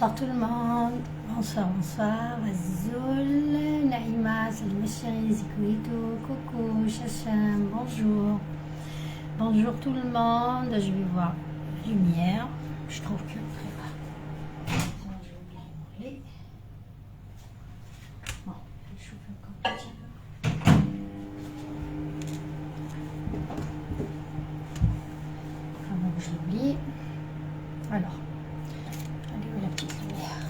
Bonsoir tout le monde. Bonsoir, bonsoir. Azul, Naïma, salut mes chéris, Zikuito, coucou, Chacham, bonjour. Bonjour tout le monde. Je vais voir la lumière. Je trouve que... Bon, je chauffe encore un petit peu. Avant que je l'oublie. Alors. La petite lumière.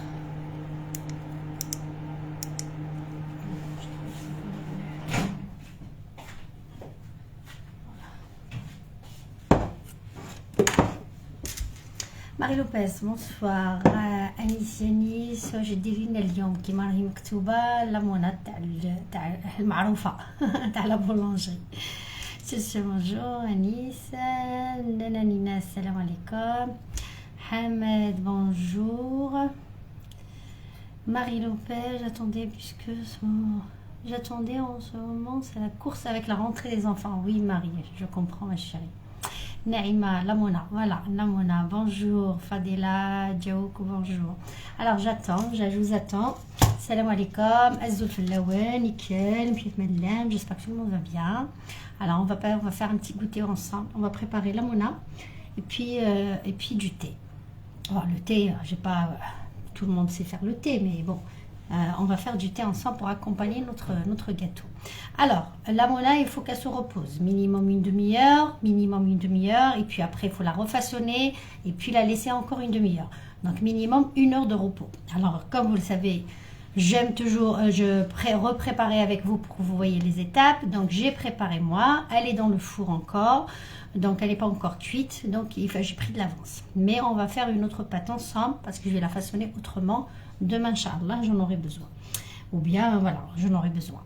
Marie Lopez, bonsoir. أنيس يانيس واش ديري لنا اليوم كيما راهي مكتوبة لامونة تاع المعروفة تاع لا بولونجري. بونجور أنيس. نانا السلام عليكم. Hamed, bonjour. Marie Lopez, j'attendais en ce moment, c'est la course avec la rentrée des enfants. Oui, Marie, je comprends, ma chérie. Naïma, Lamona, voilà, Lamona, bonjour. Fadela, Djaouk, bonjour. Alors, je vous attends. Salam alaikum, Azul Fallawen, nickel, j'espère que tout le monde va bien. Alors, on va faire un petit goûter ensemble. On va préparer Lamona et puis du thé. Alors, le thé, j'ai pas, tout le monde sait faire le thé, mais bon, on va faire du thé ensemble pour accompagner notre gâteau. Alors, la mona, il faut qu'elle se repose, minimum une demi-heure, et puis après, il faut la refaçonner, et puis la laisser encore une demi-heure. Donc, minimum 1 heure de repos. Alors, comme vous le savez, j'aime toujours repréparer avec vous pour que vous voyez les étapes. Donc, j'ai préparé moi, elle est dans le four encore. Donc, elle n'est pas encore cuite, donc j'ai pris de l'avance. Mais on va faire une autre pâte ensemble parce que je vais la façonner autrement. Demain, Inch'Allah, j'en aurai besoin. Ou bien, voilà, j'en aurai besoin.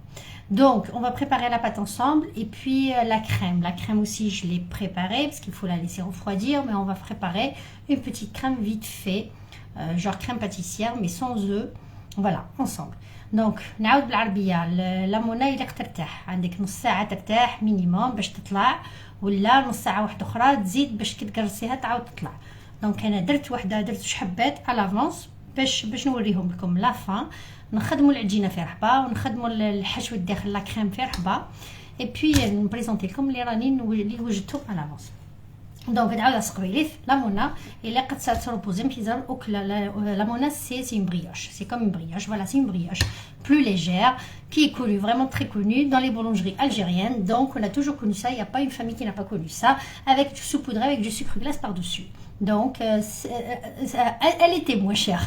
Donc, on va préparer la pâte ensemble. Et puis, la crème. La crème aussi, je l'ai préparée parce qu'il faut la laisser refroidir. Mais on va préparer une petite crème vite fait. Genre crème pâtissière, mais sans œufs. Voilà, ensemble. Donc, نعاود بالعربية. الليمونة إلا ترتاح عندك نص ساعة ترتاح مينيموم باش تطلع ولا نص ساعة واحدة أخرى تزيد باش كي تقرصيها تعاود تطلع. دونك أنا درت جوج حبات ألافونس باش نوريهم لكم لافان. نخدموا العجينة في رحبة ونخدموا الحشو الداخل لا كريم في رحبة. اي بي نبريزونتي لكم اللي راني اللي وجدتهم ألافونس. Donc, la mona, et là, quand ça se repose, la mona, c'est une brioche. C'est comme une brioche. Voilà, c'est une brioche plus légère, qui est connue, vraiment très connue dans les boulangeries algériennes. Donc, on a toujours connu ça. Il n'y a pas une famille qui n'a pas connu ça. Avec du saupoudré, avec du sucre glace par-dessus. Donc, elle était moins chère.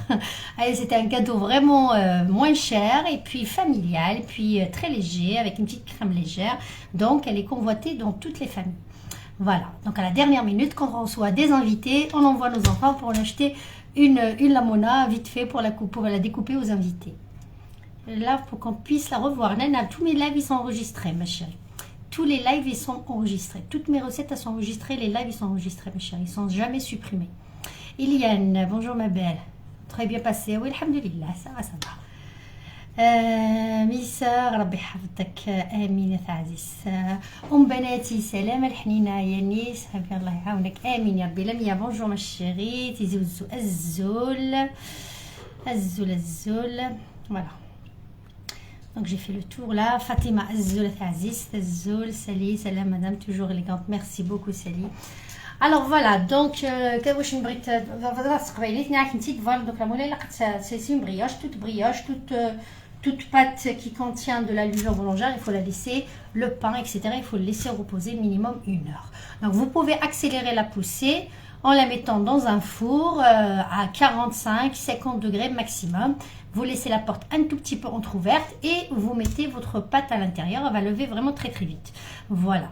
C'était un cadeau vraiment moins cher, et puis familial, et puis très léger, avec une petite crème légère. Donc, elle est convoitée dans toutes les familles. Voilà, donc à la dernière minute, quand on reçoit des invités, on envoie nos enfants pour acheter une lamona vite fait pour la découper aux invités. Là, pour qu'on puisse la revoir. Nana, tous mes lives, ils sont enregistrés, ma chérie. Tous les lives, ils sont enregistrés. Toutes mes recettes, elles sont enregistrées. Les lives, ils sont enregistrés, ma chérie. Ils ne sont jamais supprimés. Iliane, bonjour ma belle. Très bien passé. Oui, alhamdoulilah, ça va, ça va. ميسا ربي يحفظك امين يا عزيز. بناتي سلام الحنينه يا نيس حبيبي الله يعاونك امين يا ربي. لميا بونجور ما شيري تيزوزو الزول voilà. Donc j'ai fait le tour là. Fatima Azzoul Aziz Azzoul Sali salam madame, toujours élégante, merci beaucoup Sali. Alors voilà, donc كواش نبغيت قبيليت نعرف نسيت فال. Donc la moulée c'est une brioche toute pâte qui contient de la levure boulangère, il faut la laisser, le pain, etc. Il faut le laisser reposer minimum 1 heure. Donc vous pouvez accélérer la poussée en la mettant dans un four à 45-50 degrés maximum. Vous laissez la porte un tout petit peu entrouverte et vous mettez votre pâte à l'intérieur. Elle va lever vraiment très très vite. Voilà.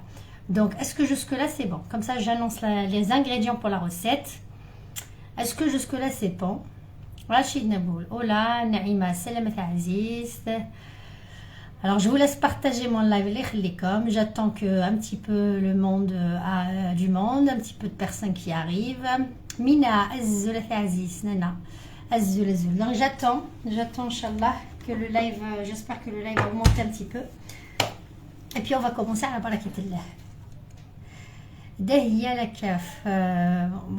Donc est-ce que jusque là c'est bon? Comme ça j'annonce les ingrédients pour la recette. Est-ce que jusque là c'est bon? Rachid Naboul, hola, Naïma, Salamat Aziz. Alors je vous laisse partager mon live, j'attends que un petit peu le monde du monde, un petit peu de personnes qui arrivent. Mina, Azzoul Aziz, Nana, Azzoul. Donc j'attends, Inch'Allah, que le live, j'espère que le live va augmenter un petit peu. Et puis on va commencer à la barakatullah. Dahia la kaf,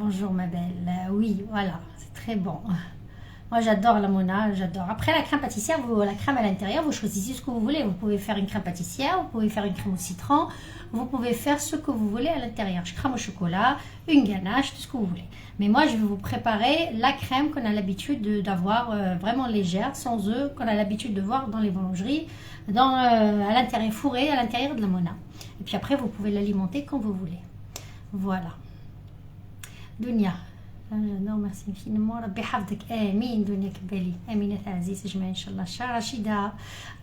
bonjour ma belle, oui, voilà, c'est très bon. Moi, j'adore la mona, j'adore. Après, la crème pâtissière, la crème à l'intérieur, vous choisissez ce que vous voulez. Vous pouvez faire une crème pâtissière, vous pouvez faire une crème au citron, vous pouvez faire ce que vous voulez à l'intérieur. Crème au chocolat, une ganache, tout ce que vous voulez. Mais moi, je vais vous préparer la crème qu'on a l'habitude d'avoir vraiment légère, sans œufs, qu'on a l'habitude de voir dans les boulangeries, à l'intérieur, fourrée à l'intérieur de la mona. Et puis après, vous pouvez l'alimenter comme vous voulez. Voilà. Dunia. Non, merci infiniment. ربي يحفظك آمين دنيا كبالي آمين عزيز اجمعين إن شاء الله.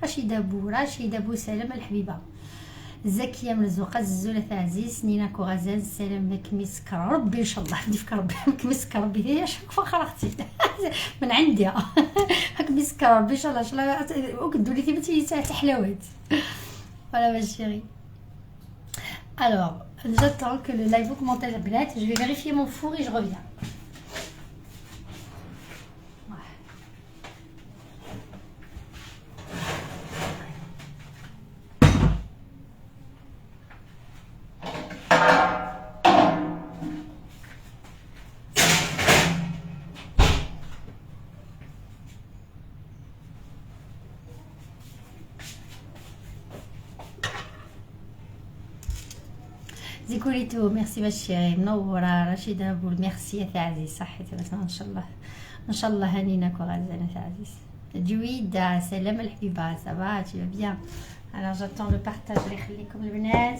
رشيدة بو سلام الحبيبة. زكية مرزوقة الزولة عزيز نينا كوغازان سلام لك مسك ربي إن شاء الله نديفك ربي مسك ربي هي شك فخر أختي من عندي هاك مسك ربي إن شاء الله وكدوا لي كيما تاع حلاوات. Voilà ma chérie. Alors, j'attends que le live augmente la bête. Je vais vérifier mon four et je reviens. زيكوليتو ميرسي ما chérie منوره رشيده بول ميرسي يا عزيز صحتي بس ان شاء الله ان شاء الله هنينا كوغازان يا عزيز جويده سلام الحبيبه سافا tu vas bien. Alors j'attends le partage اللي يخليكم البنات.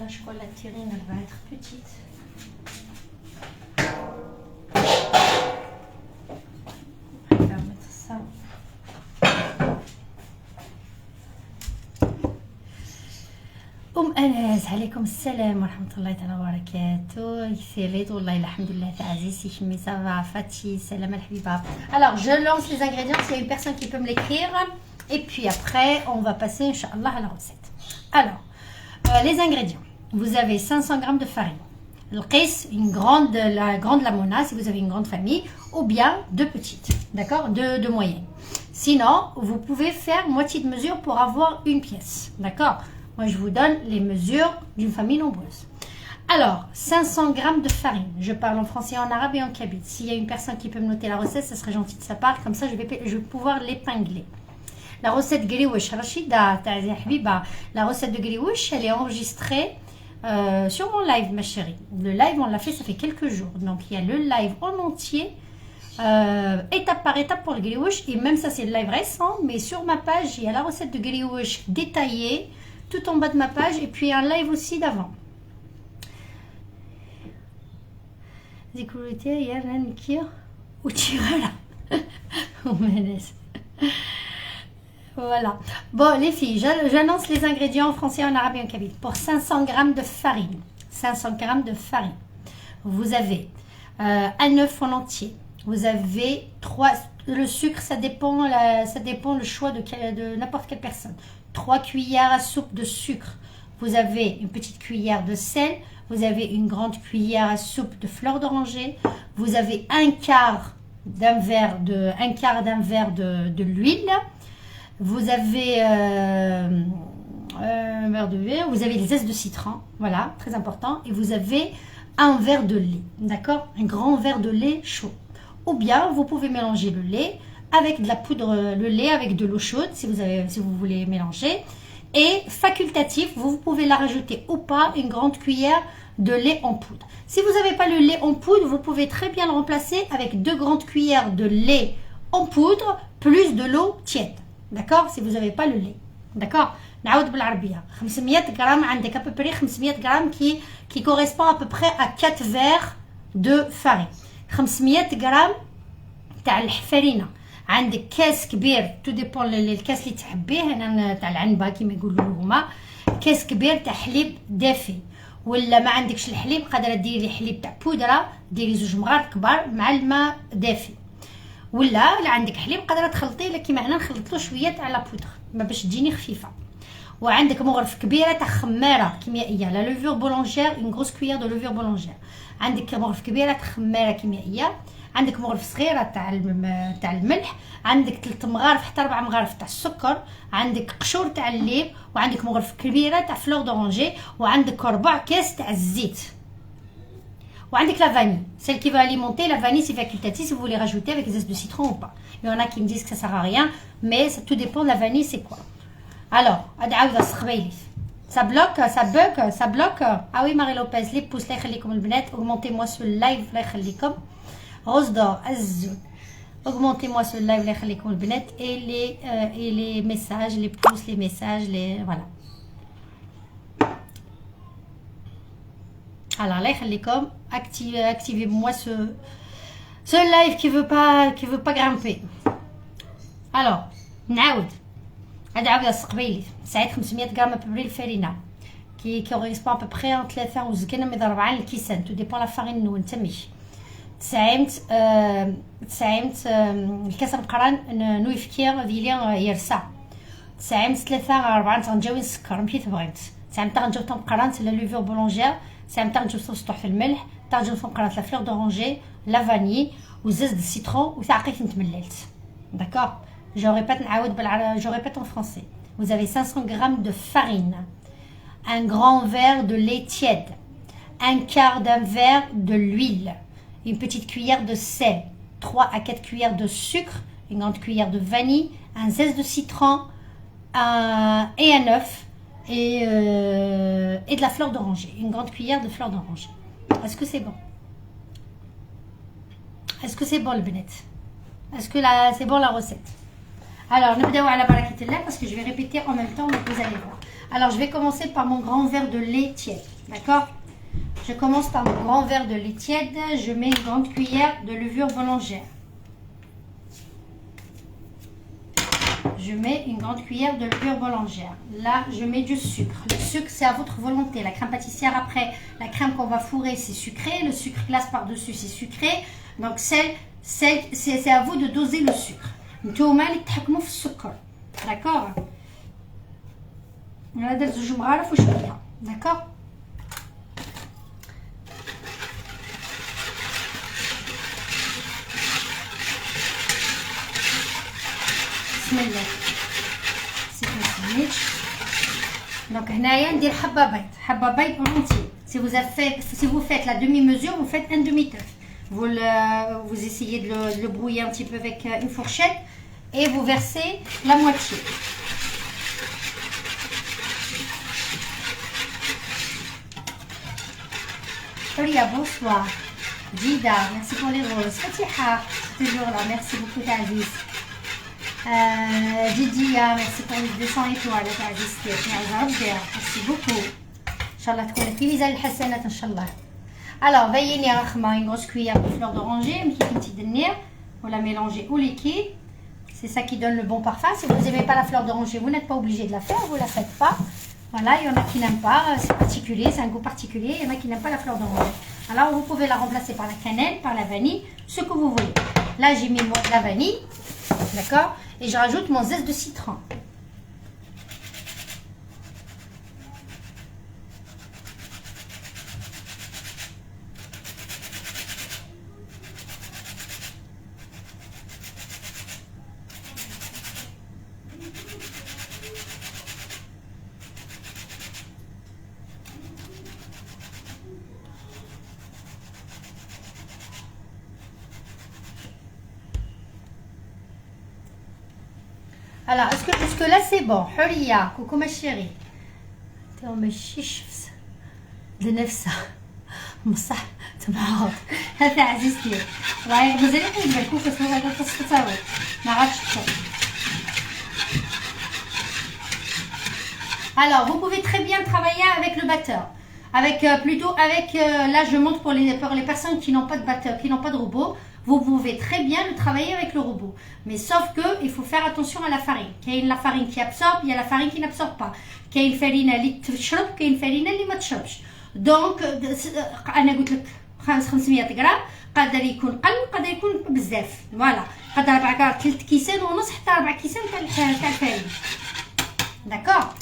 Là, je crois la terrine, elle va être petite. On va mettre ça. أنس عليكم السلام ورحمة الله تعالى وبركاته. يسيريت والله الحمد لله عزيز يشمي سافا فاتي سلام الحبيبة. Alors je lance les ingrédients s'il y a une personne qui peut me l'écrire et puis après on va passer Inch'Allah à la recette. Alors les ingrédients. Vous avez 500 g de farine. La grande lamona si vous avez une grande famille ou bien deux petites, d'accord, deux moyennes. Sinon, vous pouvez faire moitié de mesure pour avoir une pièce, d'accord. Moi, je vous donne les mesures d'une famille nombreuse. Alors, 500 g de farine. Je parle en français, en arabe et en kabyle. S'il y a une personne qui peut me noter la recette, ça serait gentil de sa part. Comme ça, je vais pouvoir l'épingler. La recette Griouche, Rachida, la recette de Griouche, elle est enregistrée sur mon live, ma chérie. Le live, on l'a fait, ça fait quelques jours. Donc, il y a le live en entier, étape par étape pour le Griouche. Et même ça, c'est le live récent. Mais sur ma page, il y a la recette de Griouche détaillée, tout en bas de ma page. Et puis, un live aussi d'avant. Sécurité, il y a un qui ou tirala. Voilà. Bon, les filles, j'annonce les ingrédients en français, en arabe et en kabyle. Pour 500 g de farine, 500 g de farine, vous avez un œuf en entier. Vous avez le sucre, ça dépend le choix de n'importe quelle personne. 3 cuillères à soupe de sucre. Vous avez une petite cuillère de sel. Vous avez une grande cuillère à soupe de fleur d'oranger. Vous avez un quart d'un verre de l'huile. Vous avez un verre de verre, vous avez les zestes de citron, voilà, très important. Et vous avez un verre de lait, d'accord, un grand verre de lait chaud. Ou bien, vous pouvez mélanger le lait avec de la poudre, le lait avec de l'eau chaude, si vous voulez mélanger. Et facultatif, vous pouvez la rajouter ou pas une grande cuillère de lait en poudre. Si vous n'avez pas le lait en poudre, vous pouvez très bien le remplacer avec 2 grandes cuillères de lait en poudre plus de l'eau tiède. D'accord, si vous n'avez pas le lait. D'accord. نعاود بالعربية 500 grammes عندك à peu près 500 grammes qui correspond à peu près à 4 verres de farine. 500 grammes تاع الفرينة. عندك كاس كبير تو ديبون الكاس اللي تحبيه هنا تاع العنبة كيما يقولوا هما كاس كبير تاع حليب دافي. ولا ما عندكش الحليب قادرة ديري حليب تاع بودرة ديري 2 مغارف كبار مع الماء دافي. ولا عندك حليب قادره تخلطيه لكن كيما هنا نخلط له شويه تاع لا بودر باش تجيني خفيفه. وعندك مغرف كبيره تاع خماره كيميائيه لا لوفور بولونجير اون غروس كويير دو لوفور بولونجير. عندك مغرف كبيره تاع خماره كيميائيه. عندك مغرف صغيره تاع الملح. عندك 3 مغارف حتى 4 مغارف تاع السكر. عندك قشور تاع الليب. وعندك مغرف كبيره تاع فلور دورانجي. وعندك 4 كاس تاع الزيت. وعندك la vanille, celle qui va alimenter la vanille c'est facultatif si vous voulez rajouter avec des zestes de citron ou pas. Il y en a qui me disent que ça sert à rien, mais ça, tout dépend de la vanille c'est quoi. Alors, ça bloque, ça bug, ça bloque. Ah oui Marie Lopez, les pouces, les khalikom le benet, augmentez-moi ce live, les khalikom. Rose d'or, azzoun. Augmentez-moi ce live, les khalikom le benet et les messages, les pouces, les messages, les voilà. Alors là, activez-moi ce live qui veut pas grimper. Alors, نعاود السقبيلي ساعات 500 غرام ابريل فرينه qui correspond à peu près entre 3 وزكنا من 4 الكيسان تو ديبون لا فارين نون تميش تسعمت الكاس مقران نوي فكير ديالي يرسع تسعمت 3 4 تنجاوي نسكر مشيت بغيت تسعمت غنجيو تنقران لا لوفور بولونجير تسعمت غنجيو سطح في الملح تنجيو تنقران لا فلور دورانجي لا فاني وزاز د السيترون وتعقيت نتمللت داكور. Je répète en français. Vous avez 500 g de farine, un grand verre de lait tiède, un quart d'un verre de l'huile, une petite cuillère de sel, 3 à 4 cuillères de sucre, une grande cuillère de vanille, un zeste de citron et un œuf et de la fleur d'oranger, une grande cuillère de fleur d'oranger. Est-ce que c'est bon? Est-ce que c'est bon le benet? Est-ce que c'est bon la recette? Alors, نبداو على بركة الله parce que je vais répéter en même temps, donc vous allez voir. Alors, je vais commencer par mon grand verre de lait tiède, d'accord? Je commence par mon grand verre de lait tiède. Je mets une grande cuillère de levure boulangère. Je mets une grande cuillère de levure boulangère. Là, je mets du sucre. Le sucre, c'est à votre volonté. La crème pâtissière, après, la crème qu'on va fourrer, c'est sucré. Le sucre glace par-dessus, c'est sucré. Donc, c'est à vous de doser le sucre. نتوما اللي تحكموا في السكر داكوغ. انا درت 2 مغارف وشويه داكوغ. بسم الله سي كنسميتش. دونك هنايا ندير حبه بيض اونتي. si vous faites la demi-mesure, vous faites un demi-teuf. Vous essayez de le brouiller un petit peu avec une fourchette et vous versez la moitié. Ria, bonsoir. Dida, merci pour les roses. Fatiha, toujours là, merci beaucoup Taziz. Didia, merci pour les 200 étoiles Taziz. Merci beaucoup. Inch'Allah تكون في ميزان الحسنات إن شاء الله. Alors, veillez à rachma une grosse cuillère de fleur d'oranger, un petit denir, vous la mélangez au liquide. C'est ça qui donne le bon parfum. Si vous n'aimez pas la fleur d'oranger, vous n'êtes pas obligé de la faire, vous la faites pas. Voilà, il y en a qui n'aiment pas, c'est particulier, c'est un goût particulier. Il y en a qui n'aiment pas la fleur d'oranger. Alors, vous pouvez la remplacer par la cannelle, par la vanille, ce que vous voulez. Là, j'ai mis la vanille, d'accord, et je rajoute mon zeste de citron. Alors, est-ce que jusque-là c'est bon? Huria, coucou ma chérie. T'es en ماشيش لنفسها بصح تبعض هذا عزيزتي راهي مازال يقول لك هذا تصور ما عرفتش تشوف. Alors, vous pouvez très bien travailler avec le batteur. Là je montre pour les personnes qui n'ont pas de batteur, qui n'ont pas de robot. Vous pouvez très bien le travailler avec le robot. Mais sauf que il faut faire attention à la farine. Il y a la farine qui absorbe, il y a la farine qui n'absorbe pas. Il y a une farine qui تشرب, il y a une farine qui ما تشربش. Donc انا قلت لك 500 غرام قادر يكون قل قادر يكون بزاف. فوالا قادر 4 3 كيسان ونص حتى 4 كيسان تاع الفارين. داكور.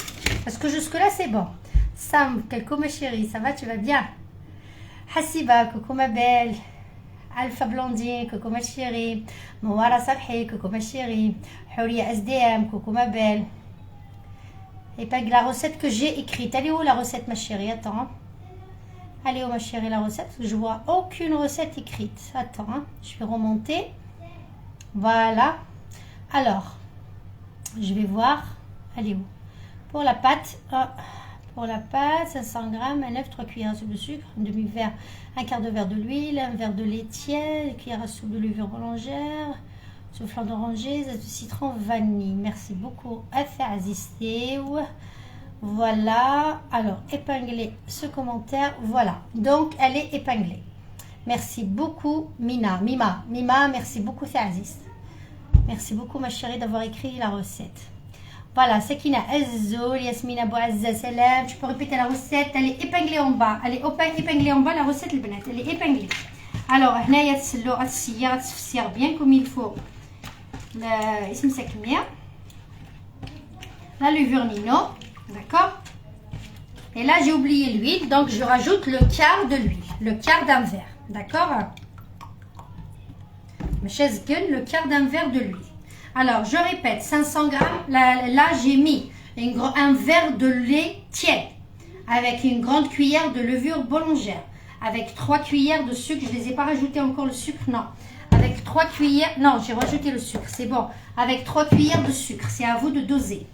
Est-ce que jusque-là, c'est bon? Sam, coucou ma chérie, ça va, tu vas bien? Hassiba, coucou ma belle. Alpha Blondine, coucou ma chérie. Mouara Sabhi, coucou ma chérie. Houria SDM, coucou ma belle. Et pas la recette que j'ai écrite. Elle est où la recette, ma chérie? Attends. Hein. Elle est où, ma chérie, la recette? Je vois aucune recette écrite. Attends, hein. Je vais remonter. Voilà. Alors, je vais voir. Elle est où? Pour la pâte, pour la pâte, 500 g, un œuf, 3 cuillères à soupe de sucre, un demi-verre, un quart de verre de l'huile, un verre de lait tiède, une cuillère à soupe de levure boulangère, soufflant d'oranger, zeste de citron, vanille. Merci beaucoup. Voilà. Alors, épinglez ce commentaire. Voilà. Donc, elle est épinglée. Merci beaucoup, Mima, merci beaucoup, Aziz. Merci beaucoup, ma chérie, d'avoir écrit la recette. Voilà, Sakina Azzoul, Yasmina Bouazza Salam. Tu peux répéter la recette. Elle est épinglée en bas. Elle est épinglée en bas, la recette, le elle est épinglée. Alors, هنايا تسلو غتسير تفسير bien comme il faut. اسم ساكنة. La levure Nino. D'accord. Et là, j'ai oublié l'huile. Donc, je rajoute le quart de l'huile. Le quart d'un verre. D'accord. Le quart d'un verre de l'huile. Alors, je répète, 500 g. Là, j'ai mis un verre de lait tiède avec une grande cuillère de levure boulangère, avec 3 cuillères de sucre. Je ne les ai pas rajouté encore le sucre, non. Avec 3 cuillères, non, j'ai rajouté le sucre, c'est bon. Avec 3 cuillères de sucre, c'est à vous de doser.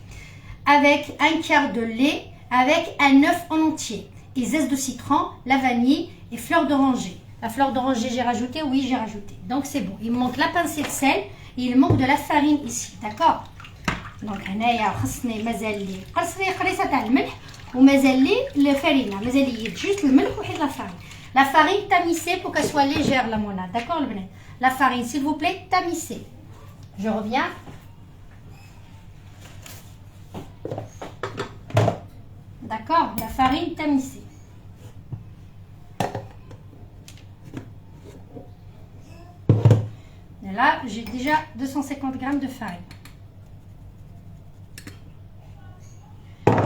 Avec un quart de lait, avec un œuf en entier, et zeste de citron, la vanille et fleur d'oranger. La fleur d'oranger, j'ai rajouté, oui, j'ai rajouté. Donc, c'est bon. Il me manque la pincée de sel. Il manque de la farine ici, d'accord. Donc, هنايا خصني مازال لي قريصه تاع الملح ومازال لي الفرينه مازال لي juste الملح وحيد la farine. La farine tamisée pour qu'elle soit légère la mona, d'accord le La farine s'il vous plaît tamisée. Je reviens. D'accord, la farine tamisée. Et là, j'ai déjà 250 g de farine.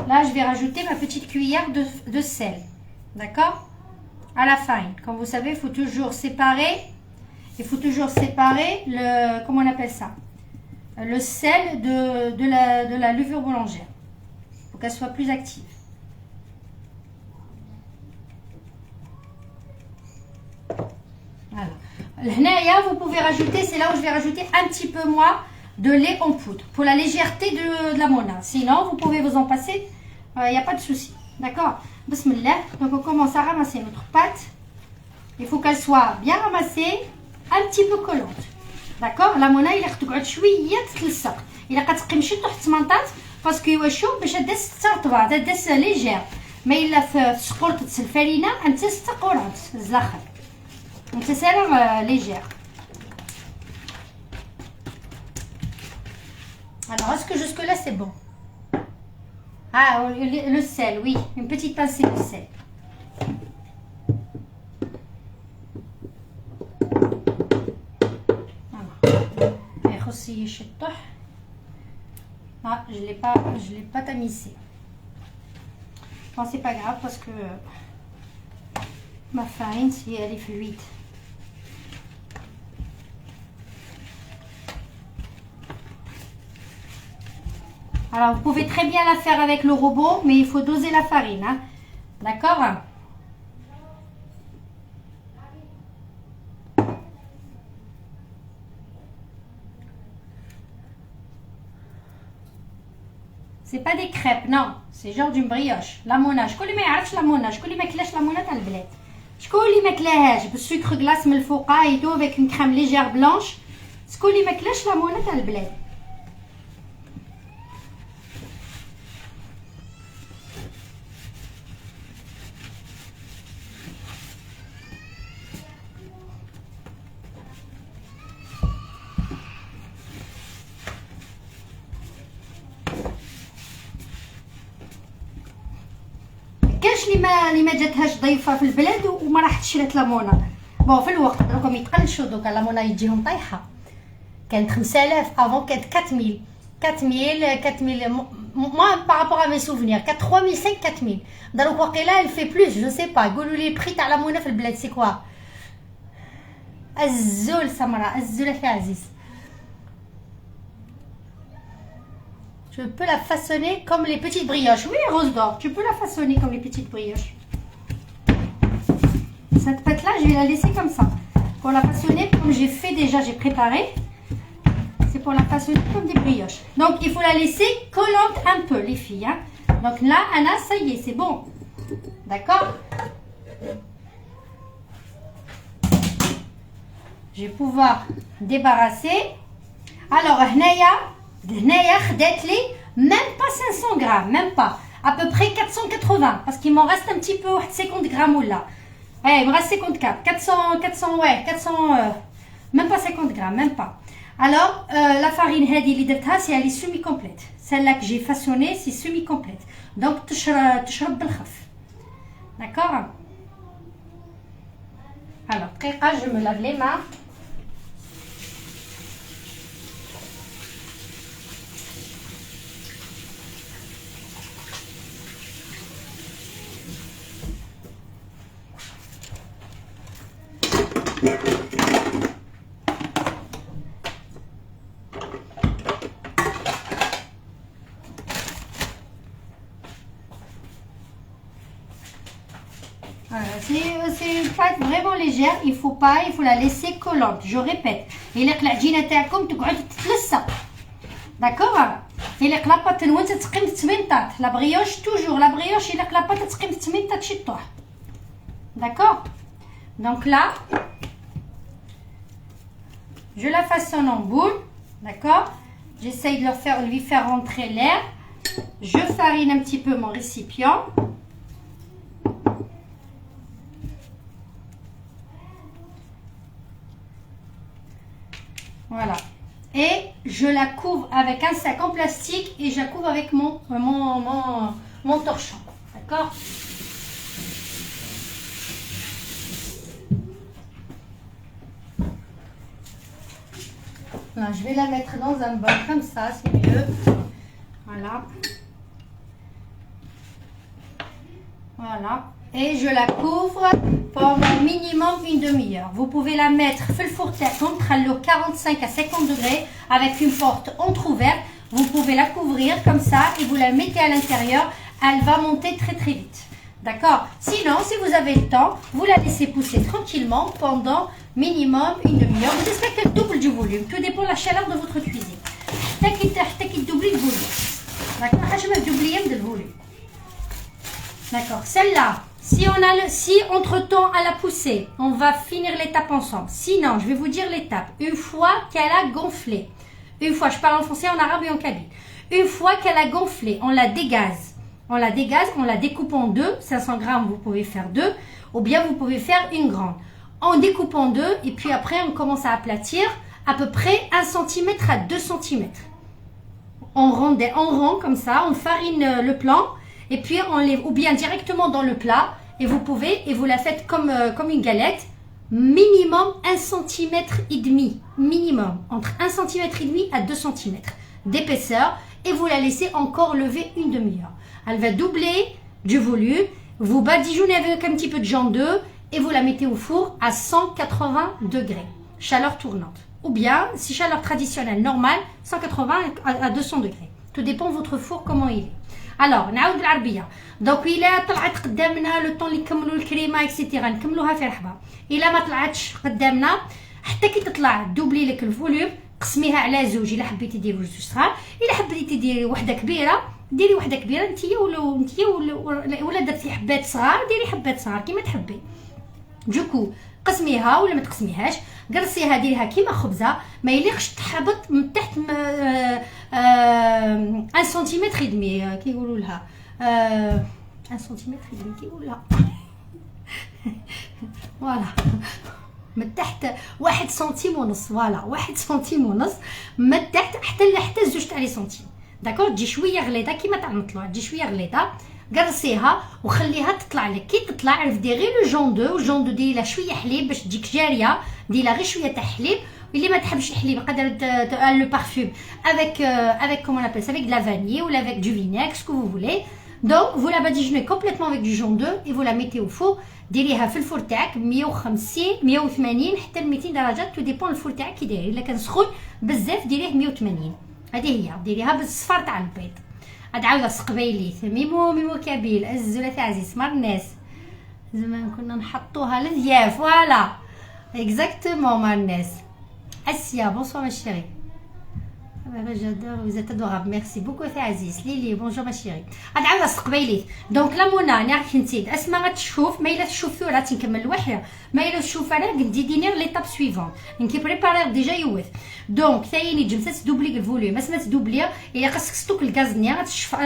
Là, je vais rajouter ma petite cuillère de sel. D'accord? À la farine. Comme vous savez, il faut toujours séparer. Le... Comment on appelle ça? Le sel de la levure boulangère. Pour qu'elle soit plus active. Voilà. Vous pouvez rajouter, c'est là où je vais rajouter un petit peu moins de lait en poudre pour la légèreté de la mona. Sinon, vous pouvez vous en passer, il n'y a pas de souci. D'accord? Bismillah. Donc, on commence à ramasser notre pâte. Il faut qu'elle soit bien ramassée, un petit peu collante. D'accord? La mona, il est شوية تتلصق. Il a تقمشي تحت 18 parce que واش باش تدس ترطبه تدس ليجير. ما الا في سقورت الفرينه انت تقورات زلاخر. Donc ça sert légère. Alors, est-ce que jusque-là c'est bon? Ah, le sel, oui. Une petite pincée de sel. Voilà. Ah, je l'ai pas tamisé. Bon, c'est pas grave parce que ma farine, si elle est fluide. Alors, vous pouvez très bien la faire avec le robot, mais il faut doser la farine. Hein. D'accord? C'est pas des crêpes, non. C'est genre d'une brioche. La mona. شكون اللي ما يعرفش la mona? شكون اللي ما كلاش la mona تاع البلاد؟ شكون اللي ما كلاهاش بالسكر غلاس من الفوقه يدو avec une crème légère blanche؟ شكون اللي ما كلاش la mona تاع البلاد؟ كاش اللي ما جاتهاش ضيفه في البلاد وما راحتش شرات لامونا. بون في الوقت راكم يتقلشوا دوكا لامونا يجيهم طايحه. كانت 5000 افون كانت 4000 moi par rapport à mes souvenirs 3005 4000 دروك واقيلا elle fait plus je sais pas يقولوا لي البري تاع لامونه في البلاد سي كوا الزول سمراء الزول يا عزيز. Je peux la façonner comme les petites brioches. Oui, Rose d'or, tu peux la façonner comme les petites brioches. Cette pâte là je vais la laisser comme ça pour la façonner comme j'ai fait déjà, j'ai préparé. C'est pour la façonner comme des brioches. Donc il faut la laisser collante un peu les filles, hein. Donc là Anna, ça y est, c'est bon, d'accord. Je vais pouvoir débarrasser. Alors هنايا خدات لي même pas 500 grammes, même pas, à peu près 480 parce qu'il m'en reste un petit peu 50 grammes ou là. Il me reste 54, 400 ouais, 400 même pas 50 grammes, même pas. Alors la farine هذه اللي درتها c'est elle est semi complète. Celle-là que j'ai façonnée c'est semi complète. Donc تشرب بالخف. D'accord. Alors دقيقة je me lave les mains. C'est une pâte vraiment légère, il faut la laisser collante. Je répète, إلا العجينة تاعكم تقعد تتلصق. D'accord. إلا لاباط وانت تقيم 8 طاط. La brioche toujours, la brioche إلا لاباط تقيم 8 طاط شي طوح. D'accord. Donc là, je la façonne en boule. D'accord. J'essaye de lui faire rentrer l'air. Je farine un petit peu mon récipient. Voilà. Et je la couvre avec un sac en plastique et je la couvre avec mon torchon. D'accord. Là, je vais la mettre dans un bol comme ça, c'est mieux. Voilà. Voilà. Et je la couvre pendant minimum une demi-heure. Vous pouvez la mettre في الفور تاعكم تخلوه 45 à 50 degrés avec une porte entrouverte. Vous pouvez la couvrir comme ça et vous la mettez à l'intérieur. Elle va monter très très vite. D'accord. Sinon, si vous avez le temps, vous la laissez pousser tranquillement pendant minimum une demi-heure. Vous espérez qu'elle double du volume. Tout dépend de la chaleur de votre cuisine. حتى كي تدوبلي le volume. D'accord. حاجة دوبلية من le volume. D'accord. Celle-là. Si entre-temps elle a poussé, on va finir l'étape ensemble. Sinon, je vais vous dire l'étape. Une fois qu'elle a gonflé, une fois, je parle en français, en arabe et en kabyle. Une fois qu'elle a gonflé, on la dégaze. On la dégaze, on la découpe en deux. 500 grammes, vous pouvez faire deux. Ou bien vous pouvez faire une grande. On découpe en deux et puis après, on commence à aplatir à peu près 1 cm à 2 cm. On rond comme ça, on farine le plan. Et puis on ou bien directement dans le plat et vous la faites comme une galette, minimum 1 cm et demi, minimum entre 1 cm et demi à 2 cm d'épaisseur et vous la laissez encore lever une demi-heure. Elle va doubler du volume, vous badigeonnez avec un petit peu de jaune d'œuf et vous la mettez au four à 180 degrés, chaleur tournante. Ou bien, si chaleur traditionnelle normale, 180 à 200 degrés. Tout dépend de votre four comment il est. Alors, نعاود بالعربيه. دونك الا طلعت قدامنا لو طون اللي نكملوا الكريمه اكسيتيرا نكملوها في رحبه. الا ما طلعتش قدامنا حتى كي تطلع دوبلي لك الفوليوم قسميها على زوج. الا حبيتي ديري جوج صغار، الا حبيتي ديري وحده كبيره ديري وحده كبيره نتيا ولا درتي حبات صغار ديري حبات صغار كيما تحبي. دوكو قسميها ولا ما تقسميهاش، قرصيها ديريها كيما خبزه، ما يليقش تحبط من تحت 1 سنتيمتر ودمي كيقولوا لها 1 سنتيمتر ودمي كيقولوا لها فوالا من تحت 1 سنتيم ونص. فوالا 1 سنتيم ونص من تحت حتى زوج تاع لي سنتيم. داكور تجي شويه غليظه كيما تاع المطلوع، تجي شويه غليظه قرصيها وخليها تطلع لك. كي تطلع رفدي غير لو جون دو ديري لها شويه حليب باش تجيك جاريه، ديري لها غير شويه تاع حليب اللي ما تحبش الحليب قادر لو بارفوم avec comment on appelle ça, avec de la vanille ou avec du vinaigre, ce que vous voulez. Donc vous la badigeonnez complètement avec du jaune d'œuf et vous la mettez au four. ديريها في الفور تاعك 150 180 حتى ل 200 درجه، تو ديبون الفور تاعك كي داير. الا كان سخون بزاف ديريه 180. هذه هي ديريها بالصفار تاع البيض. عاد عاوده سقبيليت ميمو كابيل الزوله تاع عزيز مار الناس زمان كنا نحطوها للضياف. فوالا اكزاكتومون مار الناس. اسيا بونسوار ما شيري. j'adore, vous êtes adorable, merci beaucoup يا عزيز. ليلي بونجور ما شيري. عاد عاوده سقبيليت. دونك لا منى نعرف نسيت اسماء غتشوف، ما الا تشوفوا راه تنكمل الوحده، ما الا تشوف انا قدي دينير ليطاب سويفون نكي بريباري ديجا يوث. دونك ثاني جمسات تدوبلي الفوليوم، اسمها تدوبلي الا خاصك ستوك الغازني غتشوف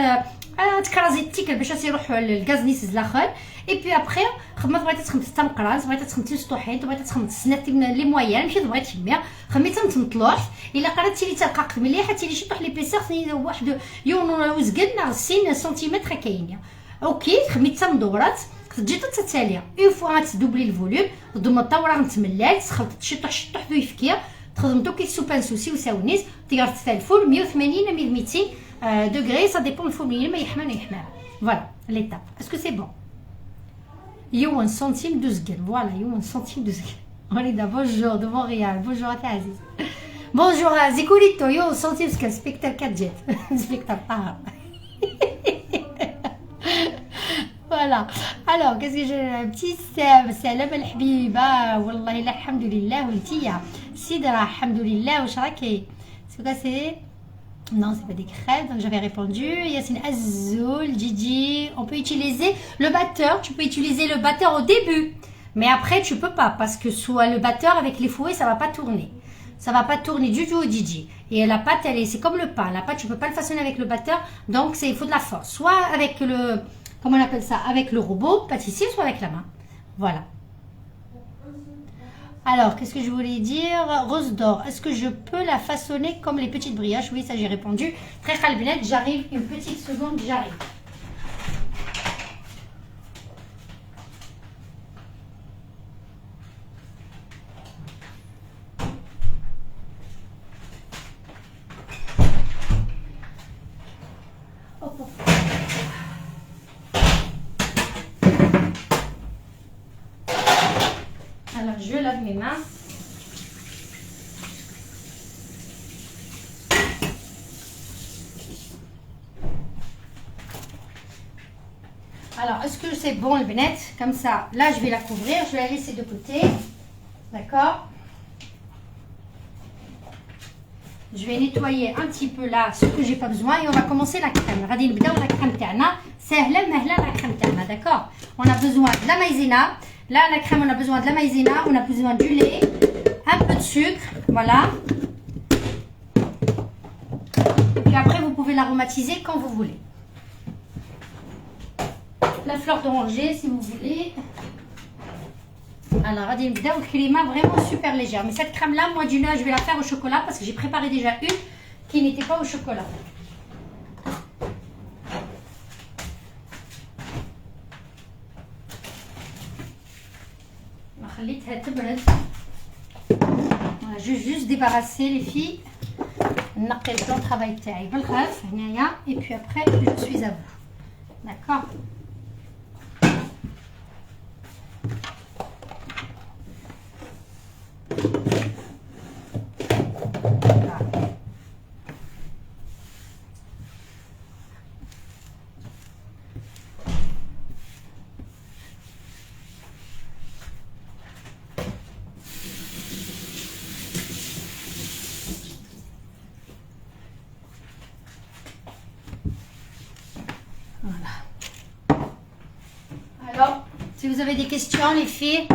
تكرازي التيكل باش يروحوا الغازنيس الاخر. اي بي ابخي خدمه بغيتي تخمت التمقراز، بغيتي تخمتي السطوحين، بغيتي تخمت السنات لي مويان ماشي بغيتي تشميها خميتها متمطلوح. الا قررتي لي ترقق مليح حتى لي شي طوح لي بيسير خصني واحد يون وزقنا 60 سنتيمتر كاينه. اوكي خميتها مدورات تجي تتسالي اون فوا تدوبلي الفوليوم ضم الطاوره غتملال تخلط شطح ذو يفكير تخدمتو كي سوبان سوسي وساونيس تقدر تفالفو 180 ل 200 دوغري سا ديبون الفور ما يحمى ما يحمى. فوالا ليتاب اسكو سي بون. يوان سنتيم دو زقل. فوالا يوان سنتيم دو زقل. وليدا بونجور دو مونريال. بونجور تاع عزيز. بونجور زيكوليتو يو سنتيم سكال سبيكتر كاتجيت سبيكتر طاهر. فوالا الوغ كاسكو جو ابتسام سلام الحبيبه والله لا الحمد لله ولتيا سيدرا الحمد لله. واش راكي سكو سي non c'est pas des crêpes donc j'avais répondu. Yacine Azul Gigi, on peut utiliser le batteur, tu peux utiliser le batteur au début mais après tu peux pas parce que soit le batteur avec les fouets ça va pas tourner, ça va pas tourner du tout au Gigi. Et la pâte elle est c'est comme le pain, la pâte tu peux pas le façonner avec le batteur donc c'est il faut de la force, soit avec le comment on appelle ça, avec le robot pâtissier, soit avec la main. Voilà. Alors, qu'est-ce que je voulais dire? Rose d'or, est-ce que je peux la façonner comme les petites brioches? Oui, ça j'ai répondu. Très khalbinet, j'arrive, une petite seconde, j'arrive. Alors je lave mes mains. Alors est-ce que c'est bon le benette? Comme ça, là je vais la couvrir, je vais la laisser de côté. D'accord? Je vais nettoyer un petit peu là ce que j'ai pas besoin et on va commencer la crème. غادي نبداو la crème تاعنا سهله مهله la crème تاعنا. D'accord? On a besoin de la maïzena. Là, la crème, on a besoin de la maïzena, on a besoin du lait, un peu de sucre, voilà. Et puis après, vous pouvez l'aromatiser quand vous voulez. La fleur d'oranger, si vous voulez. Alors, une crème vraiment super légère. Mais cette crème-là, moi, je vais la faire au chocolat parce que j'ai préparé déjà une qui n'était pas au chocolat. خليتها تبرد. Je vais juste débarrasser les filles. نقي البلان طرافاي تاعي بالخف هنايا et puis après je suis à vous. D'accord? Si vous avez des questions les filles.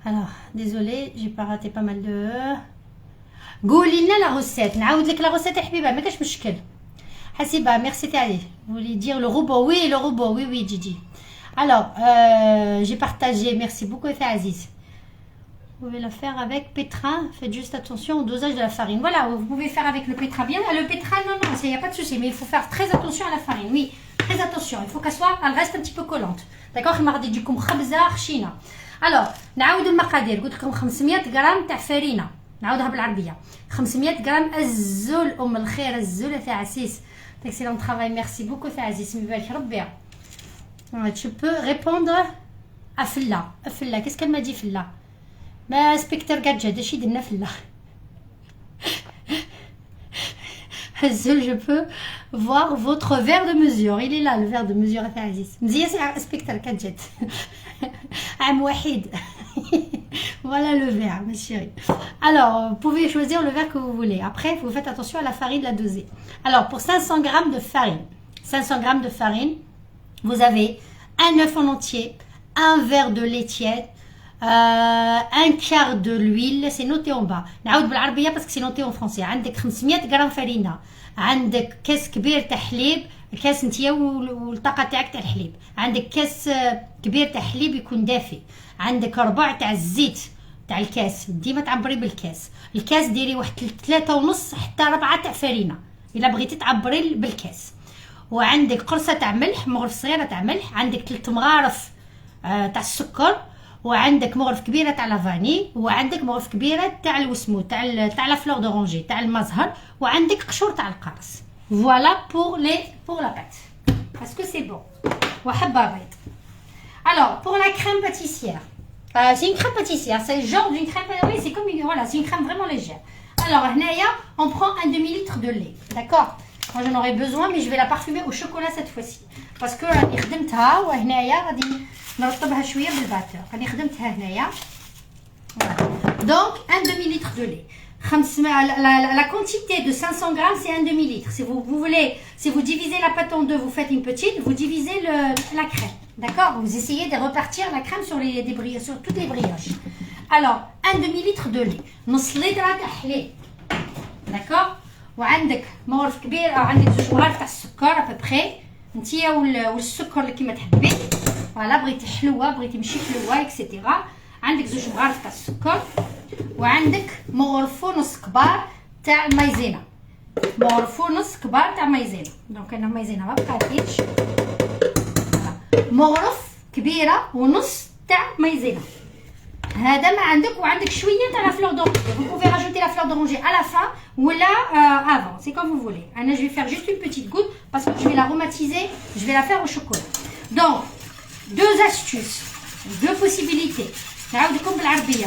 Alors désolée j'ai pas raté pas mal de. قولي لنا la recette. نعاود لك la recette يا حبيبه ما كاش مشكل. حسيبه merci تاعي. Vous voulez dire le robot? Oui le robot, oui Gigi. Alors j'ai partagé, merci beaucoup Aziz. Vous pouvez la faire avec pétrin, faites juste attention au dosage de la farine. Voilà, vous pouvez faire avec le pétrin bien. Le pétrin non, il n'y a pas de souci, mais il faut faire très attention à la farine. Oui, très attention, il faut qu'elle reste un petit peu collante. D'accord? الوغ نعاود المقادير. قلت لكم 500 غرام تاع فرينه، نعاودها بالعربيه. 500 غرام الزول ام الخير، الزول تاع عسيس. اكسيلون طرافاي، ميرسي بوكو تاع عزيز، مبارك ربي. Tu peux répondre à Fella. Fella, qu'est-ce qu'elle m'a dit Fella? ما سبيكتر gadget اش يدنا Fella. Je peux voir votre verre de mesure. Il est là le verre de mesure تاع عزيز. مزيان سبيكتر gadget. عام واحد. Voilà le verre, ma chérie. Alors, vous pouvez choisir le verre que vous voulez. Après, vous faites attention à la farine, la doser. Alors, pour 500 grammes de farine, 500 grammes de farine, vous avez un œuf en entier, un verre de lait tiède, un quart de l'huile, c'est noté en bas. نعاود بالعربية parce que c'est noté en français. عندك 500 غرام فرينة، عندك كاس كبير تاع حليب، الكاس نتيا والطاقة تاعك تاع الحليب، عندك كاس كبير تاع حليب يكون دافي، عندك ربع تاع الزيت تاع الكاس، ديما تعبري بالكاس، الكاس ديري واحد 3.5 حتى 4 تاع فرينة إلا بغيتي تعبري بالكاس. وعندك قرصة تاع ملح، مغرف صغيرة تاع ملح، عندك 3 مغارف تاع السكر، وعندك مغرف كبيره تاع لافاني، وعندك مغرف كبيره تاع الوسمو تاع لا فلور دورانجي تاع المزهر، وعندك قشور تاع القرص. فوالا بور لا بات. Est-ce que c'est bon? وحبه بيض. Alors pour la crème pâtissière, c'est une crème pâtissière, c'est le genre d'une crème, oui, c'est comme une, voilà, c'est une crème vraiment légère. Alors هنايا on prend un demi-litre de lait, d'accord? Moi j'en aurais besoin, mais je vais la parfumer au chocolat cette fois-ci parce que راني خدمتها وهنايا غادي نرطبها شويه بالباتور. راني خدمتها هنايا. Donc un demi-litre de lait. La quantité de 500 grammes c'est un demi-litre. Si vous voulez, si vous divisez la pâte en deux, vous faites une petite, vous divisez la crème, d'accord? Vous essayez de repartir la crème sur toutes les brioches. Alors un demi-litre de lait, نص لتر تاع حليب، d'accord؟ وعندك مغرف كبير او عندك 2 مغارف تاع السكر ابري نتيا والسكر اللي كيما تحبي. فوالا بغيتي حلوه، بغيتي ماشي حلوه اكسيتيرا. عندك 2 مغارف تاع السكر، وعندك مغرف ونص كبار تاع المايزينا، مغرف ونص كبار تاع مايزينا. دونك انا مايزينا ما بقاتيش، مغرف كبيره ونص تاع مايزينا هذا ما عندك. وعندك شويه تاع لا فلور دورانجي. Vous pouvez rajouter la fleur d'oranger à la fin ou là avant, c'est comme vous voulez. Anna, je vais faire juste une petite goutte parce que je vais l'aromatiser, je vais la faire au chocolat. Donc, 2 astuces, 2 possibilités. نعاودكم بالعربيه.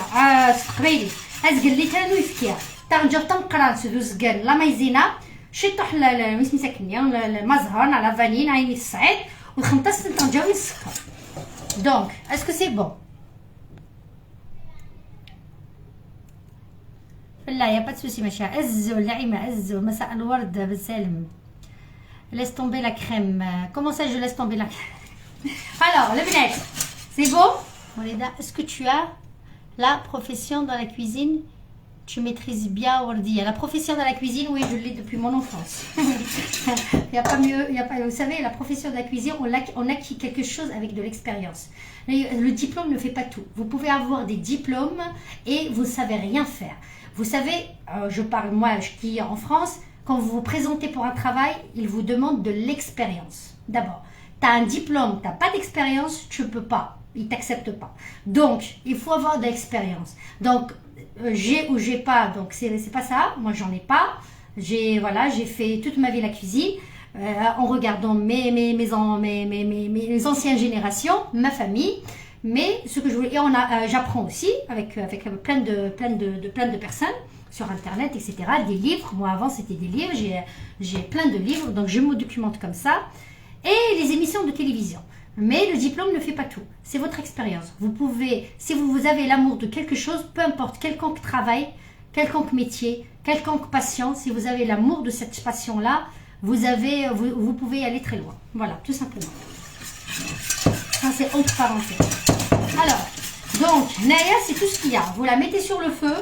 استقبيلي ازقل لي تانو يفكيها تنجا تنقران سدو زقال لا مايزينا شطح اسمي ساكنيه المزهر لا فانين عيني الصعيد والخمطاس تنجاوي السكر. دونك اسكو سي بون؟ لا يا با تسوسي ماشي. الزول نعيمه الزول مساء الورد بالسالم. laisse tomber la crème. Comment ça je laisse tomber la crème? Alors le bnat, c'est bon? Molida, est-ce que tu as la profession dans la cuisine? Tu maîtrises bien Wardia. La profession dans la cuisine, oui, je l'ai depuis mon enfance. Il n'y a pas mieux, il y a pas, vous savez, la profession de la cuisine, on acquit quelque chose avec de l'expérience. Le diplôme ne fait pas tout. Vous pouvez avoir des diplômes et vous ne savez rien faire. Vous savez, je parle moi qui est en France, quand vous vous présentez pour un travail, ils vous demandent de l'expérience. D'abord, tu as un diplôme, tu n'as pas d'expérience, tu ne peux pas. Ils ne t'acceptent pas. Donc, il faut avoir de l'expérience. Donc, j'ai ou j'ai pas, donc c'est pas ça. Moi, j'en ai pas. J'ai fait toute ma vie la cuisine en regardant mes anciennes générations, ma famille. Mais ce que je voulais, j'apprends aussi avec plein de personnes sur internet, etc. Des livres. Moi, avant, c'était des livres. J'ai plein de livres, donc je me documente comme ça. Et les émissions de télévision. Mais le diplôme ne fait pas tout. C'est votre expérience. Vous pouvez, si vous avez l'amour de quelque chose, peu importe, quelconque travail, quelconque métier, quelconque passion, si vous avez l'amour de cette passion-là, vous pouvez aller très loin. Voilà, tout simplement. Ça, c'est entre parenthèses. Alors, donc, Naya, c'est tout ce qu'il y a. Vous la mettez sur le feu.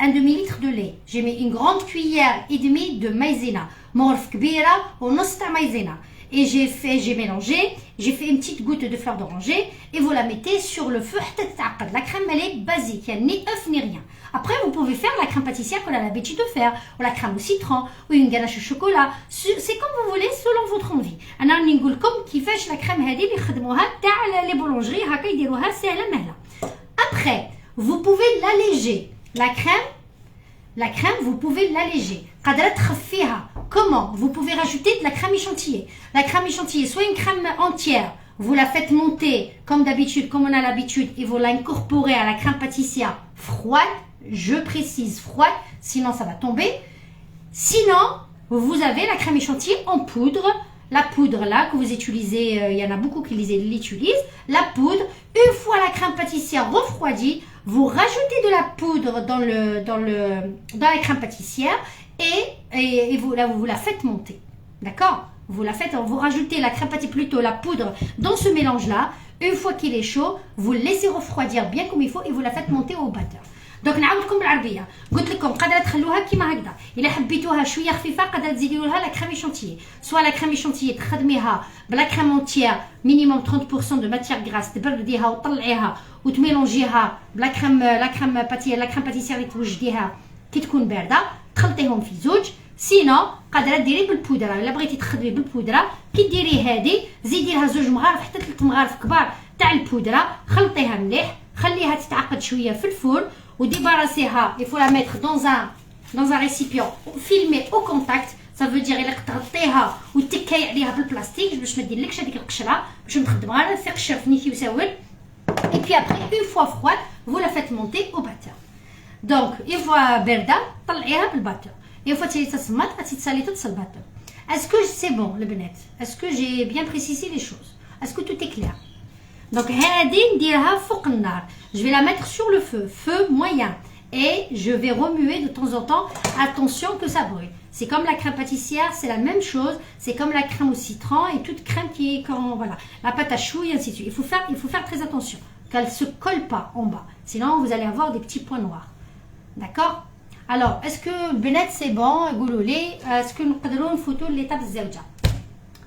Un demi-litre de lait. J'ai mis une grande cuillère et demie de maïzena. مغرف كبيرة ونص تاع مايزينا. et j'ai mélangé, j'ai fait une petite goutte de fleur d'oranger et vous la mettez sur le feu. La crème elle est basique, il n'y a ni œuf ni rien. Après vous pouvez faire la crème pâtissière qu'on a l'habitude de faire, ou la crème au citron, ou une ganache au chocolat, c'est comme vous voulez selon votre envie. أنا راني نقول لكم كيفاش la crème هذه اللي يخدموها تاع les boulangeries هكا يديروها سهلة مهلة. Après vous pouvez l'alléger, la crème vous pouvez l'alléger. Comment? Vous pouvez rajouter de la crème échantillée. La crème échantillée, soit une crème entière, vous la faites monter comme d'habitude, comme on a l'habitude, et vous l'incorporez à la crème pâtissière froide. Je précise froide, sinon ça va tomber. Sinon, vous avez la crème échantillée en poudre. La poudre là que vous utilisez, il y en a beaucoup qui l'utilisent. La poudre, une fois la crème pâtissière refroidie, vous rajoutez de la poudre dans la crème pâtissière et vous la faites monter. D'accord? Vous rajoutez la crème pâtissière, plutôt la poudre dans ce mélange là. Une fois qu'il est chaud, vous le laissez refroidir bien comme il faut et vous la faites monter au batteur. Donc نعاودكم بالعربيه قلت لكم قادره تخلوها كيما هكذا الا حبيتوها شويه خفيفه قادره تزيدوا لها لا كريم شانتيي سوا لا كريم شانتيي تخدميها بلا كريم اونتيير مينيموم 30% دو ماتيير غراس تبرديها وتطلعيها وتميلونجيها بلا كريم لا كريم باتيسير اللي توجديها كي تكون بارده تخلطيهم في زوج. سينو قادره ديري بالبودره الا بغيتي تخدمي بالبودره كي ديري هذه زيدي لها زوج مغارف حتى 3 مغارف كبار تاع البودره خلطيها مليح خليها تتعقد شويه في الفرن وديباراسيها. Il faut la mettre dans un récipient filmé au contact. Ça veut dire إلا تغطيها وتكاي عليها بالبلاستيك باش ما ديرلكش هذيك القشره باش نخدم غير تقشر في نيكي وساول. Et puis après une fois froide vous la faites monter au batteur. Donc une fois بارده طلعيها بالباتور. Une fois تسالي تصمت غادي تسالي تتصل الباتور. Est-ce que c'est bon البنات? Est-ce que j'ai bien précisé les choses? Est-ce que tout est clair? Donc هذه نديرها فوق النار. Je vais la mettre sur le feu moyen et je vais remuer de temps en temps. Attention que ça brûle. C'est comme la crème pâtissière, c'est la même chose. C'est comme la crème au citron et toute crème qui est quand voilà, la pâte à choux et ainsi de suite. Il faut faire très attention qu'elle ne se colle pas en bas. Sinon vous allez avoir des petits points noirs. D'accord? Alors, est-ce que Benet c'est bon? Gouloulé, est-ce que nous pouvons une photo de l'étape Zewja?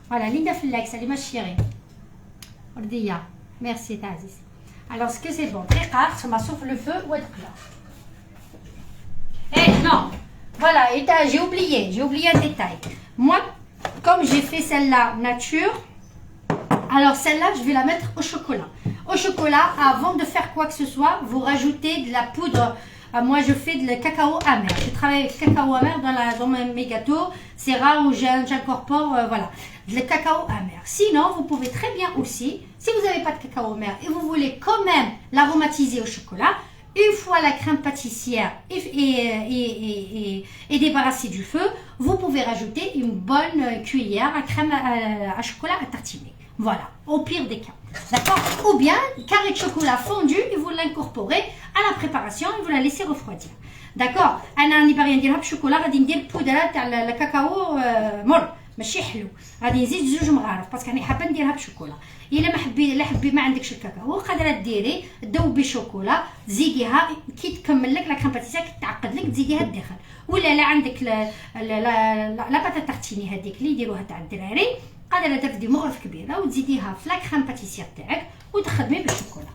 Voilà, Linda Flex, elle est ma chérie. Ordia, merci Taziz. Alors, est-ce que c'est bon? Très rare, ça m'a sauf le feu ou être plat. Eh non, voilà, j'ai oublié un détail. Moi, comme j'ai fait celle-là nature, alors celle-là, je vais la mettre au chocolat. Au chocolat, avant de faire quoi que ce soit, vous rajoutez de la poudre. Moi, je fais de cacao amer. Je travaille avec cacao amer dans mes gâteaux. C'est rare où j'incorpore, voilà, le cacao amer. Sinon, vous pouvez très bien aussi, si vous n'avez pas de cacao amer et vous voulez quand même l'aromatiser au chocolat, une fois la crème pâtissière est débarrassée du feu, vous pouvez rajouter une bonne cuillère à crème à chocolat à tartiner. Voilà, au pire des cas. D'accord? Ou bien, carré de chocolat fondu et vous l'incorporez à la préparation et vous la laissez refroidir. D'accord? أنا راني باغي نديرها بالشوكولا غادي ندير البودره تاع الكاكاو مر ماشي حلو غادي نزيد زوج مغارف باسكو راني حابه نديرها بالشوكولا. الا حبي ما عندكش الكاكاو قادره ديري ذوبي شوكولا تزيديها كي تكمل لك لا كريم باتيسير كي تعقد لك تزيديها الداخل. ولا لا عندك لا باتا تارتيني هذيك اللي يديروها تاع الدراري قادره ترفدي مغرف كبيره وتزيديها في لا كريم باتيسير تاعك وتخدمي بالشوكولا.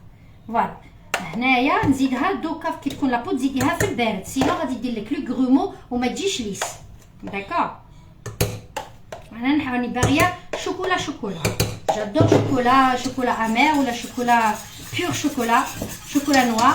فوالا هنايا نزيدها دوكا كي تكون لابو تزيديها في البارد سينو غادي يدير لك لو غرومو وما تجيش ليس. داكور؟ انا راني باغيه شوكولا جادور شوكولا امير ولا شوكولا بيور شوكولا نوار.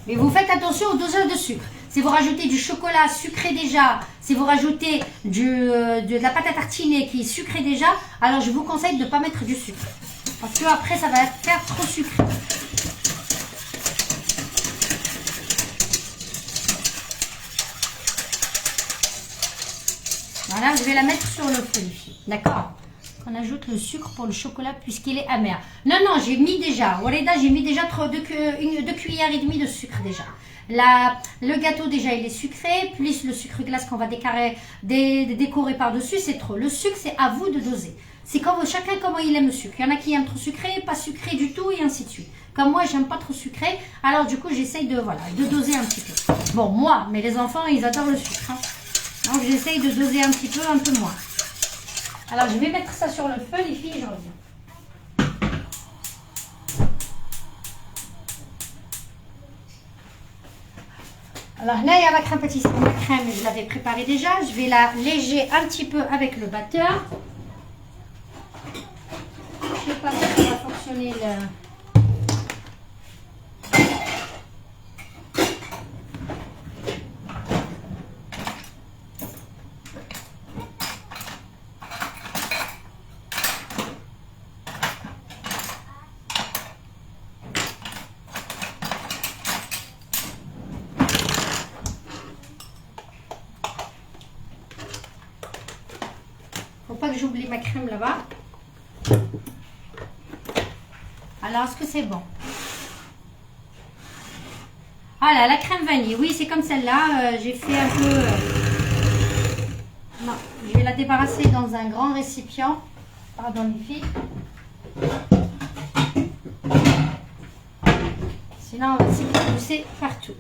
Mais vous faites attention au dosage de sucre. Si vous rajoutez du chocolat sucré déjà, si vous rajoutez de la pâte à tartiner qui est sucrée déjà, alors je vous conseille de ne pas mettre du sucre. Parce que après ça va faire trop sucré. Voilà, je vais la mettre sur le feu. D'accord? On ajoute le sucre pour le chocolat puisqu'il est amer. Non, j'ai mis déjà. Walida, j'ai mis déjà 2 cuillères et demie de sucre déjà. Le gâteau déjà il est sucré, plus le sucre glace qu'on va décorer par-dessus, c'est trop. Le sucre c'est à vous de doser. C'est comme chacun comment il aime le sucre. Il y en a qui aiment trop sucré, pas sucré du tout et ainsi de suite. Comme moi, j'aime pas trop sucré. Alors du coup, j'essaye de, voilà, de doser un petit peu. Bon, moi, mais les enfants, ils adorent le sucre. Hein. Donc j'essaye de doser un petit peu, un peu moins. Alors je vais mettre ça sur le feu, les filles, je reviens. Alors là, il y a ma crème pâtisserie. Ma crème, je l'avais préparée déjà. Je vais la léger un petit peu avec le batteur. Je ne sais pas si ça va fonctionner le... Faut pas que j'oublie ma crème là-bas. Alors, est-ce que c'est bon? Voilà, la crème vanille. Oui, c'est comme celle-là. J'ai fait un peu... Non, je vais la débarrasser dans un grand récipient. Pardon, les filles. Sinon, on va s'éclabousser partout.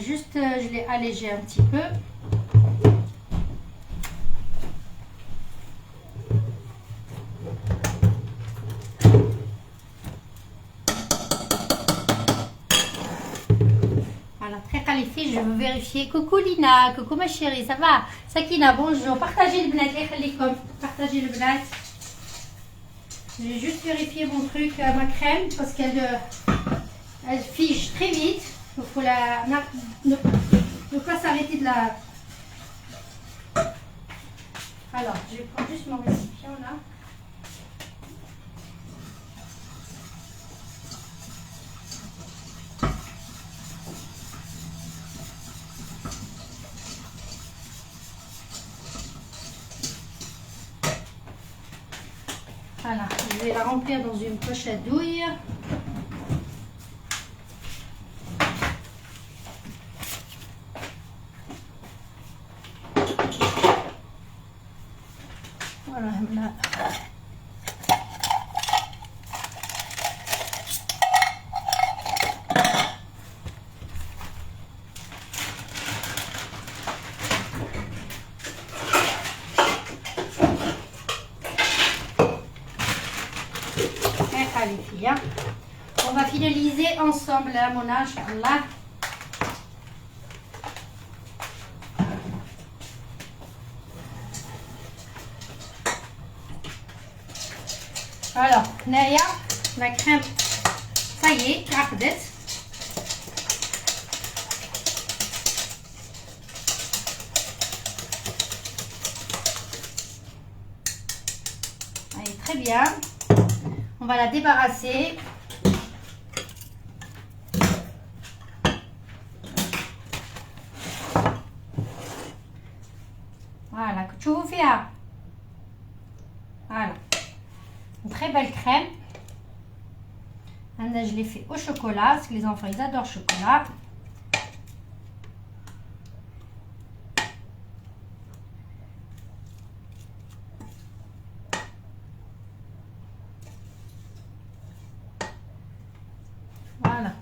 Juste, je l'ai allégé un petit peu. Voilà, très qualifié. Je veux vérifier. Coucou Lina, coucou ma chérie, ça va? Sakina, bonjour. Partagez le bnat, partagez le bnat. J'ai juste vérifié mon truc, ma crème, parce qu'elle elle fige très vite. Il faut ne pas s'arrêter de la... Alors, je vais prendre juste mon récipient là. Voilà, je vais la remplir dans une poche à douille. Voilà, là. Les filles, hein. On va finaliser ensemble là, mon âge là. Alors, Naya, la crème, ça y est, عقدت. Allez, très bien. On va la débarrasser. Voilà, que tu vous fais. Voilà. Une très belle crème. Là, je l'ai fait au chocolat, parce que les enfants, ils adorent le chocolat. Voilà.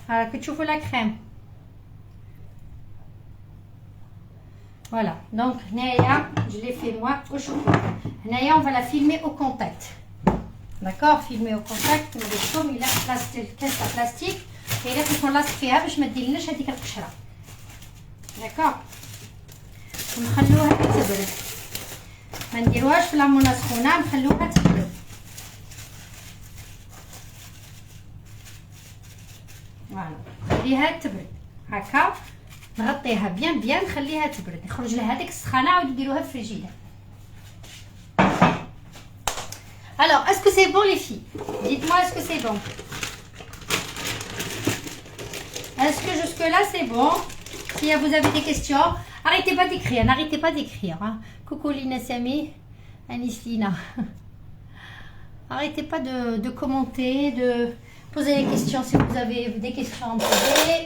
Voilà, que tu veux la crème. Voilà, donc Naya, je l'ai fait moi au chocolat. Naya, on va la filmer au contact. D'accord, filmer au contact. Mais comme il a la pièce à plastique, غير كيكون لاصق فيها باش ما ديرلناش هذيك القشره. داكوغ، ونخلوها تبرد، ما نديروهاش في لامونه سخونه، نخلوها تبرد. فوالا خليها تبرد هكا، نغطيها بيان نخليها تبرد، يخرج لها هذيك السخانه، عاودوا ديروها في الفريجيدير. Alors, est-ce que c'est bon les filles? Dites-moi, est-ce que c'est bon? Est-ce que jusque-là c'est bon? Si vous avez des questions, arrêtez pas d'écrire, n'arrêtez pas d'écrire. Hein. Coucou Lina Sami, Anis Lina. Arrêtez pas de commenter, de poser des questions si vous avez des questions à me poser.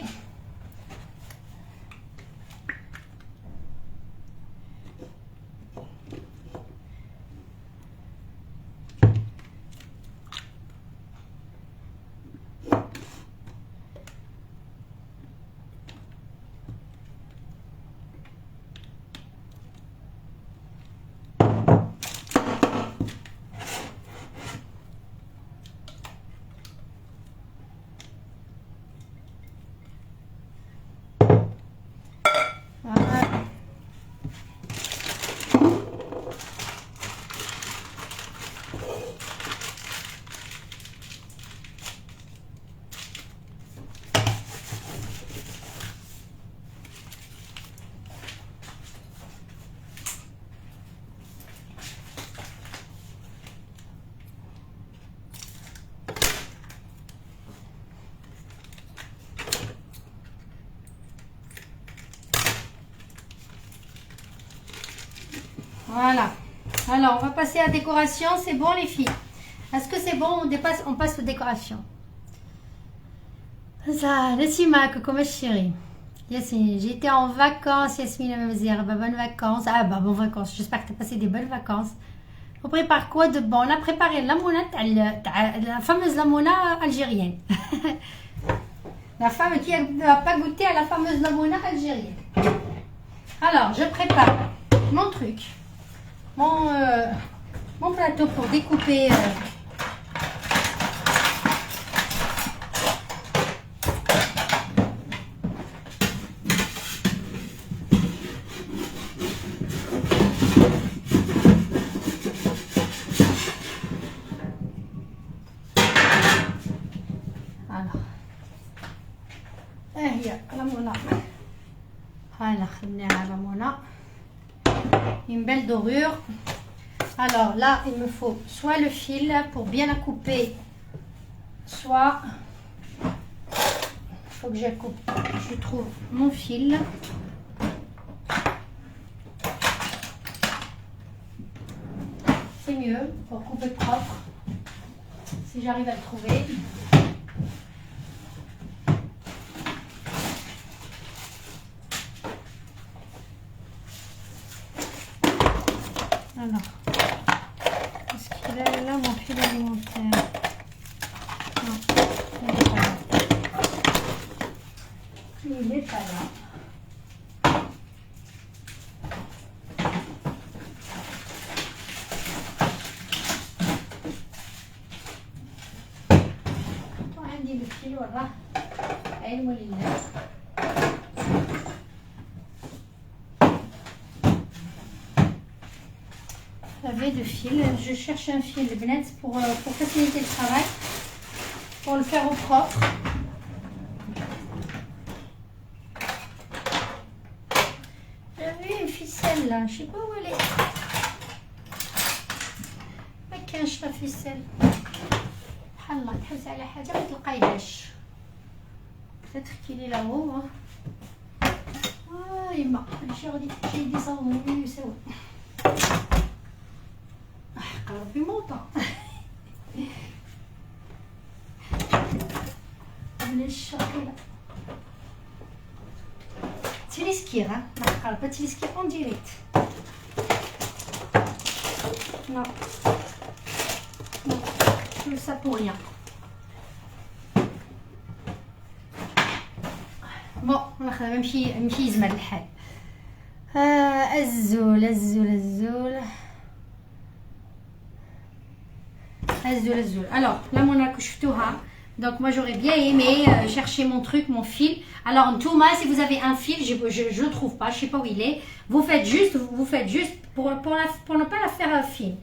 Voilà. Alors, on va passer à la décoration. C'est bon, les filles? Est-ce que c'est bon? On passe aux décorations. Ça, laissez comme chérie. Yasmine, j'étais en vacances. Yasmine, bonnes vacances. Ah, bah, bonnes vacances. J'espère que tu as passé des bonnes vacances. On prépare quoi de bon? On a préparé la fameuse lamona algérienne. La femme qui n'a pas goûté à la fameuse lamona algérienne. Alors, je prépare mon truc. Mon plateau pour découper alors هي لمونة. هاي خدناها لمونة، une belle dorure. Alors là il me faut soit le fil pour bien la couper, soit il faut que je trouve mon fil. C'est mieux pour couper propre si j'arrive à le trouver. Alors, est-ce qu'il est là mon fil alimentaire? Non, il n'est pas là. Il n'est pas là. عندي الفيل وراه علم لله. De fil, je cherche un fil pour faciliter le travail, pour le faire au propre. J'avais une ficelle là, je sais pas où elle est. ما كانش لا ficelle. بحال الله تحوس على حاجه ما تلقايهاش. peut-être qu'il est là-haut. يما هادشي غادي يدي صاوبني يساوي. ربي موطة قبل الشغل تيليسكير نقرب تيليسكير اون ديريكت. Non, ça pour rien. Bon, نمشي يزمر الحال. الزول الزول. Alors, la mona que شفتوها Donc moi j'aurais bien aimé chercher mon truc, mon fil. Alors Thomas, si vous avez un fil, je le trouve pas, je sais pas où il est. Vous faites juste pour ne pas la faire fine.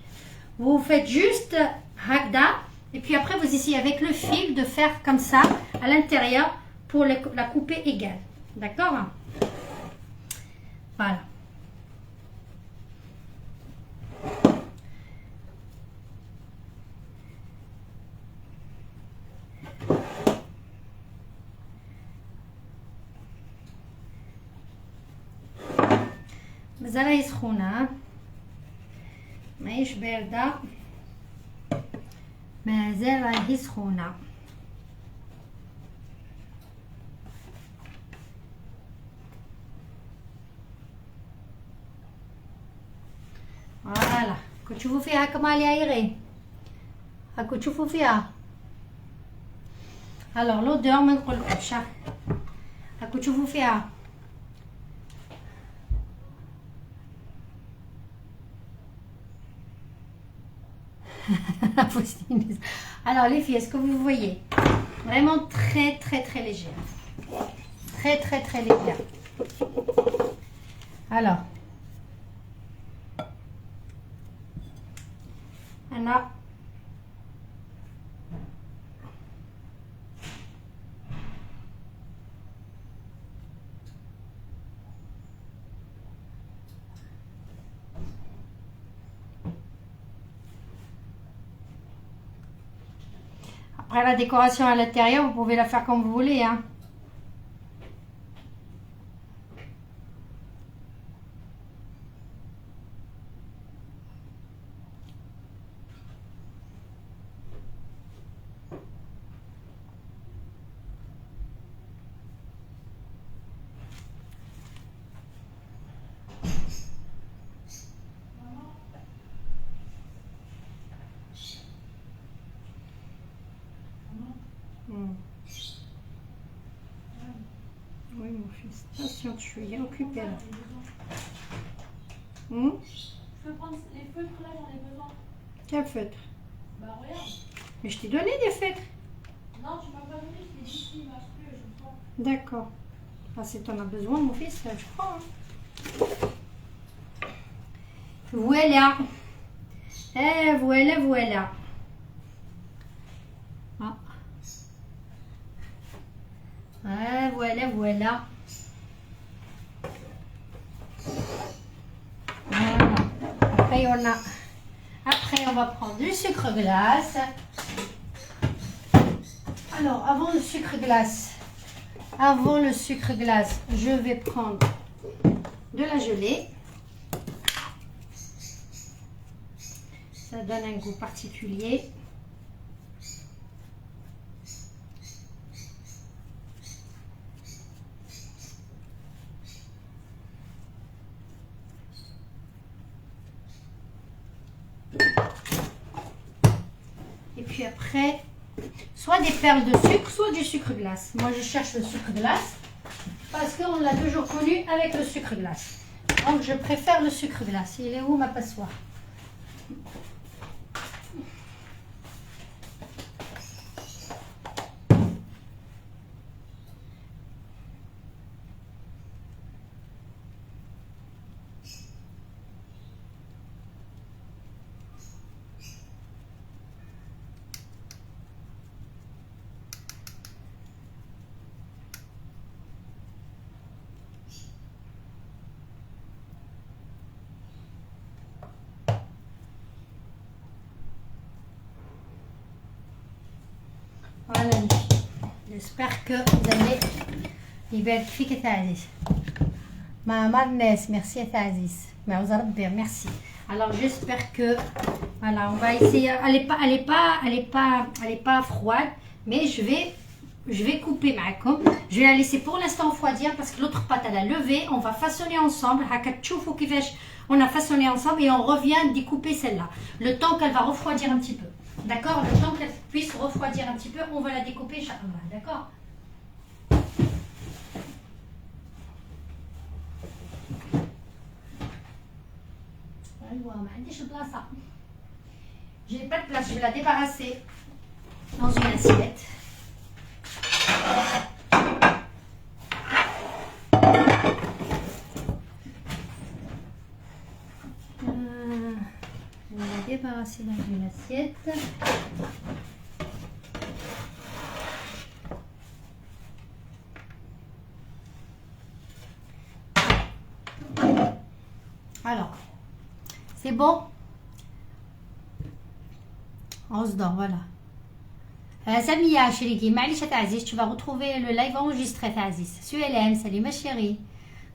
Vous faites juste hagda et puis après vous essayez avec le fil de faire comme ça à l'intérieur pour la couper égale. D'accord? Voilà. مازال يسخونه ماهيش بارده مازال راهي سخونه فوالا كنت تشوفوا فيها كما يغي هاكو تشوفوا فيها الوغ لودور ما نقولكمش هاكو تشوفوا فيها Alors les filles, est-ce que vous voyez? Vraiment très très très légère. Très très très légère. Alors. أنا Après la décoration à l'intérieur, vous pouvez la faire comme vous voulez, hein. Oui, mon fils. Attention, je suis occupée là. Je peux prendre les feutres là, j'en ai besoin. Quel feutre? Bah regarde. Mais je t'ai donné des feutres. Non, tu m'as pas donné, je t'ai dit si, il marche plus, je prends. D'accord. Ah, si t'en as besoin, mon fils, je prends. Voilà. Et voilà, voilà. Ah. Ouais, voilà, voilà. Voilà. Après, on va prendre du sucre glace. Alors, avant le sucre glace, je vais prendre de la gelée. Ça donne un goût particulier. Et puis après, soit des perles de sucre, soit du sucre glace. Moi, je cherche le sucre glace parce qu'on l'a toujours connu avec le sucre glace. Donc, je préfère le sucre glace. Il est où ma passoire? Voilà, j'espère que vous allez يبارك فيك يا عزيز. ماما الناس merci يا عزيز. معوز ربي merci. Alors j'espère que voilà, on va essayer. Elle est pas froide, mais je vais couper معكم. Je vais la laisser pour l'instant refroidir parce que l'autre pâte elle a levé. On va façonner ensemble. هكا تشوفوا كيفاش on a façonné ensemble et on revient découper celle-là. Le temps qu'elle va refroidir un petit peu. D'accord? Le temps qu'elle puisse refroidir un petit peu, on va la découper, Inch'Allah. D'accord? J'ai pas de place, je vais la débarrasser dans une assiette. débarrasser dans une assiette. Alors, c'est bon. On se dort, voilà. Samia, chérie, معليش تعزيز, tu vas retrouver le live enregistré, تعزيز. سلام, salut ma chérie.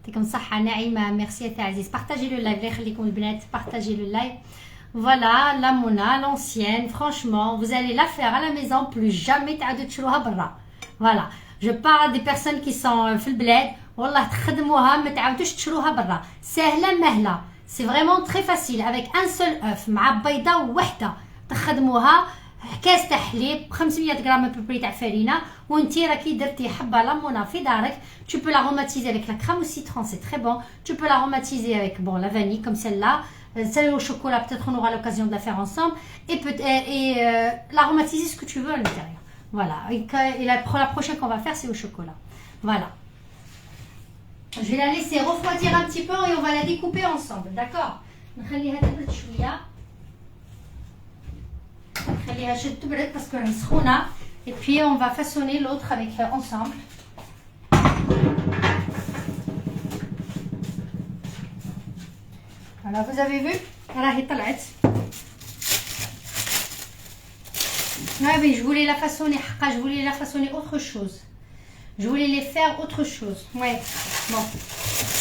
T'es comme ça, Naïma, merci تعزيز. Partagez le live, partagez le live. Voilà, la Mona, l'ancienne, franchement, vous allez la faire à la maison, plus jamais تعودوا تشروها برا. Voilà, je parle des personnes qui sont في البلاد, والله تخدموها ما تعودوش تشروها برا. سهلة مهلة. C'est vraiment très facile, avec un seul œuf, مع بيضة وحدة. تخدموها كاس تاع حليب 500 غرام ببري تاع فرينه وانتي راكي درتي حبه ليمونه في دارك. Tu peux l'aromatiser avec la crème au citron, c'est très bon. Tu peux l'aromatiser avec bon la vanille comme celle-là, celle au chocolat, peut-être on aura l'occasion de la faire ensemble, et l'aromatiser ce que tu veux à l'intérieur. Voilà, et la prochaine qu'on va faire c'est au chocolat. Voilà. Je vais la laisser refroidir un petit peu et on va la découper ensemble, d'accord. نخليها تبرد شويه. Parce que سخونه. Et puis on va façonner l'autre avec ensemble. Voilà, vous avez vu, راهي طلعت. Ah oui, je voulais la façonner, je voulais la façonner autre chose. Je voulais les faire autre chose. Ouais. Bon,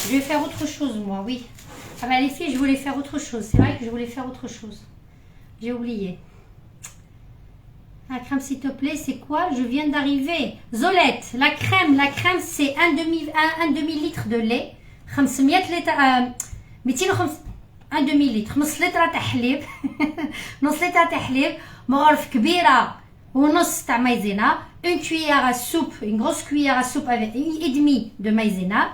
je vais faire autre chose moi, oui. Ah ben les filles, je voulais faire autre chose. C'est vrai que je voulais faire autre chose. J'ai oublié. La crème, s'il te plaît, c'est quoi? Je viens d'arriver. Zolette, la crème c'est un demi-litre de lait. 500 litres, 205 un demi-litre. نص لتر تاع حليب. نص لتر تاع حليب. مغرف كبيرة ونص تاع مايزينا. Une cuillère à soupe, une grosse cuillère à soupe avec et demi de maïzena.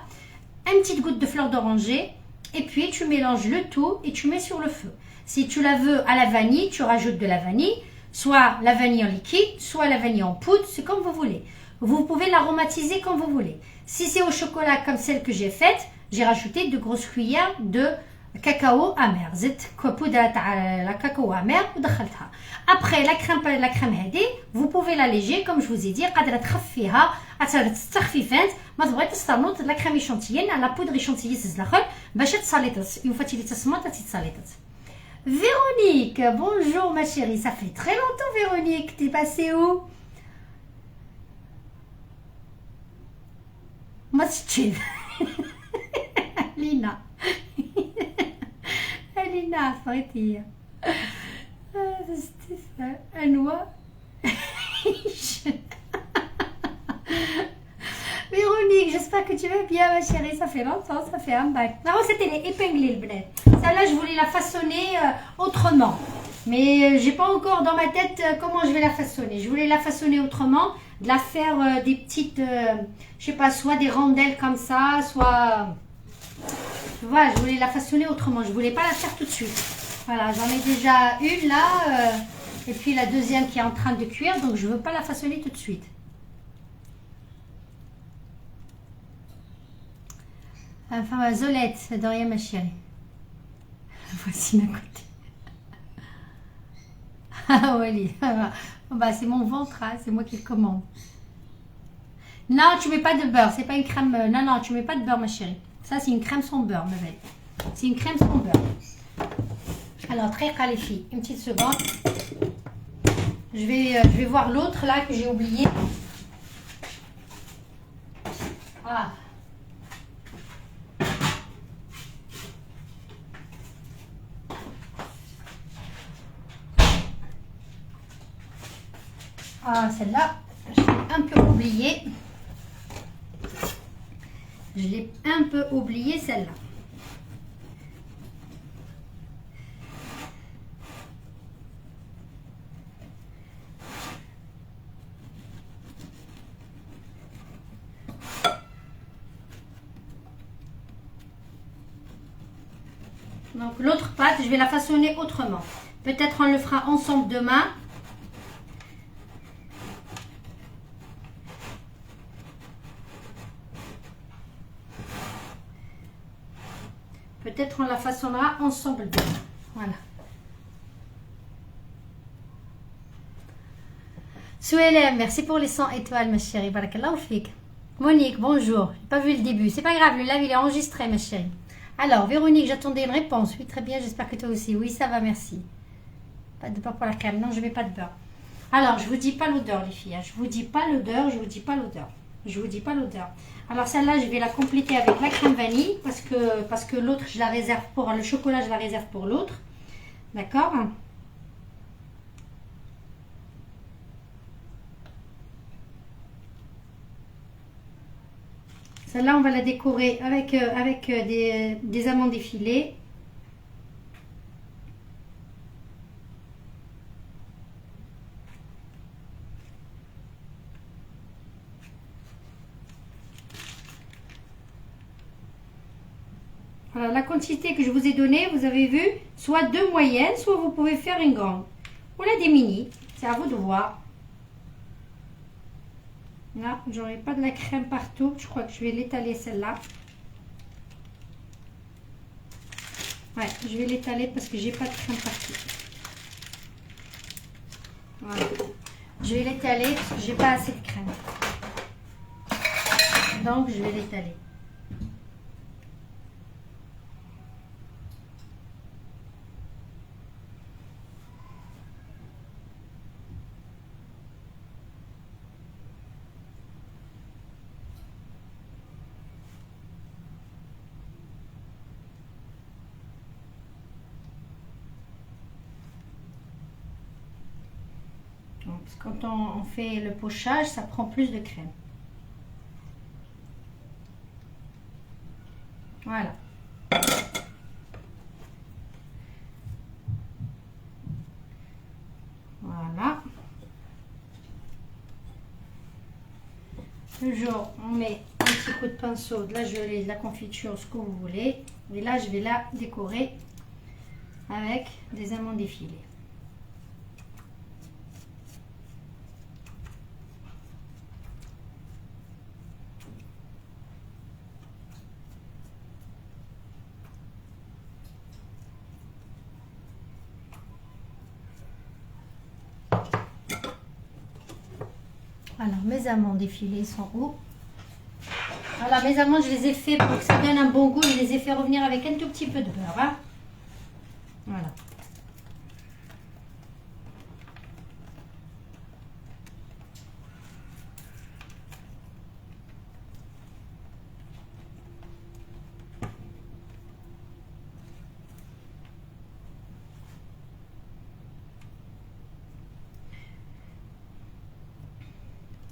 Une petite goutte de fleur d'oranger. Et puis tu mélanges le tout et tu mets sur le feu. Si tu la veux à la vanille, tu rajoutes de la vanille. Soit la vanille en liquide, soit la vanille en poudre, c'est comme vous voulez. Vous pouvez l'aromatiser comme vous voulez. Si c'est au chocolat comme celle que j'ai faite, j'ai rajouté 2 grosses cuillères de cacao amer. زدت poudre تاع la cacao amer ودخلتها. Après la crème هذه, vous pouvez l'alléger comme je vous ai dit. قادرة تخفيها, تستخفيفات. ما تبغي تستنوط la crème échantillée, la poudre échantillée زلاخر باش تصاليطت. Une fois qu'il est تصمت تتصاليطت. Véronique, bonjour ma chérie, ça fait très longtemps Véronique, t'es passée où? Masjid. Lina. Lina, فريتي. Stéphane, Anoua. Véronique, j'espère que tu vas bien ma chérie, ça fait longtemps, ça fait un bac. Non, c'était les épinglés le bled. Celle-là, je voulais la façonner autrement. Mais j'ai pas encore dans ma tête comment je vais la façonner. Je voulais la façonner autrement, de la faire des petites, je sais pas, soit des rondelles comme ça, soit... Voilà, je voulais la façonner autrement. Je voulais pas la faire tout de suite. Voilà, j'en ai déjà une là, et puis la deuxième qui est en train de cuire, donc je veux pas la façonner tout de suite. Enfin, Zolette, de rien ma chérie. Voici d'un côté. Ah oui, bah, c'est mon ventre, hein, c'est moi qui le commande. Non, tu mets pas de beurre, c'est pas une crème. Non, tu mets pas de beurre ma chérie. Ça c'est une crème sans beurre, ma belle. C'est une crème sans beurre. Alors, très les filles, une petite seconde. Je vais voir l'autre là que j'ai oublié. Ah. Ah, celle-là, je l'ai un peu oubliée. Je l'ai un peu oubliée, celle-là. Donc, l'autre pâte, je vais la façonner autrement. Peut-être on le fera ensemble demain. Peut-être on la façonnera ensemble demain. Voilà. Souelem, merci pour les 100 étoiles, ma chérie. Barakallahu fik. Monique, bonjour. J'ai pas vu le début. C'est pas grave, le live il est enregistré, ma chérie. Alors, Véronique, j'attendais une réponse. Oui, très bien, j'espère que toi aussi. Oui, ça va, merci. Pas de beurre pour la crème. Non, je mets pas de beurre. Alors, je vous dis pas l'odeur, les filles. Je vous dis pas l'odeur, je vous dis pas l'odeur. Je vous dis pas l'odeur. Alors, celle-là, je vais la compléter avec la crème vanille parce que l'autre, je la réserve pour le chocolat, je la réserve pour l'autre. D'accord? Celle-là, on va la décorer avec des amandes effilées. Voilà, la quantité que je vous ai donnée, vous avez vu, soit 2 moyennes, soit vous pouvez faire une grande. Ou là, des mini, c'est à vous de voir. Là, j'aurai pas de la crème partout, je crois que je vais l'étaler celle-là. Ouais, je vais l'étaler parce que j'ai pas de crème partout. Voilà. Je vais l'étaler parce que j'ai pas assez de crème. Donc, je vais l'étaler. Quand on fait le pochage, ça prend plus de crème. Voilà. Voilà. Toujours, on met un petit coup de pinceau, de la gelée, de la confiture, ce que vous voulez. Et là, je vais la décorer avec des amandes effilées. Alors, mes amandes effilées sont où? Voilà, mes amandes, je les ai fait pour que ça donne un bon goût. Je les ai fait revenir avec un tout petit peu de beurre. Hein. Voilà.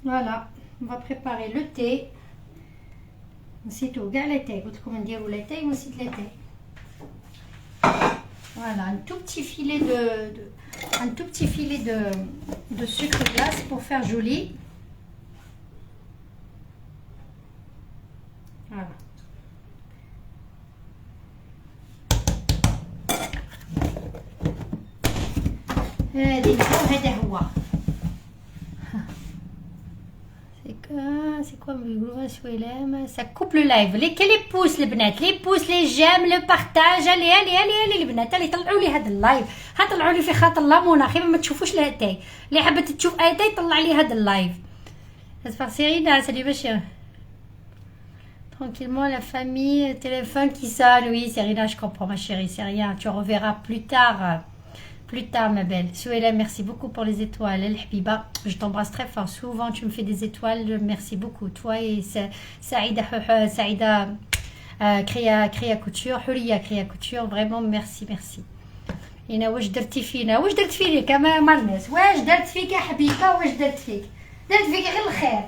Voilà, on va préparer le thé. نسيتو كاع لي تاي قلت لكم نديروا لي تاي ونسيت لي تاي. Voilà, un tout petit filet de sucre glace pour faire joli. Voilà. هذا هو. C'est quoi ça coupe le live. Les pouces les بنات, les pouces, les j'aime, le partage. allez les بنات, allez طلعوا لي هذا اللايف. طلعوا لي في خاطر لامونا خير ما تشوفوش الاتاي. اللي حبت تشوف اتاي طلع لي هذا اللايف. J'espère Cyrina, salut Bachir. Tranquillement la famille, téléphone qui sonne. Oui Cyrina, je comprends ma chérie, c'est rien. Tu reverras plus tard. Plus tard, ma belle. Souela, merci beaucoup pour les étoiles. El Habiba, je t'embrasse très fort. Souvent, tu me fais des étoiles. Merci beaucoup. Toi et Saïda Créa Couture. Hulia Créa Couture. Vraiment, merci. هنا واش درتي فينا؟ واش درت فيك كما مرناس؟ واش درت فيك يا حبيبه؟ واش درت فيك؟ درت فيك غير الخير.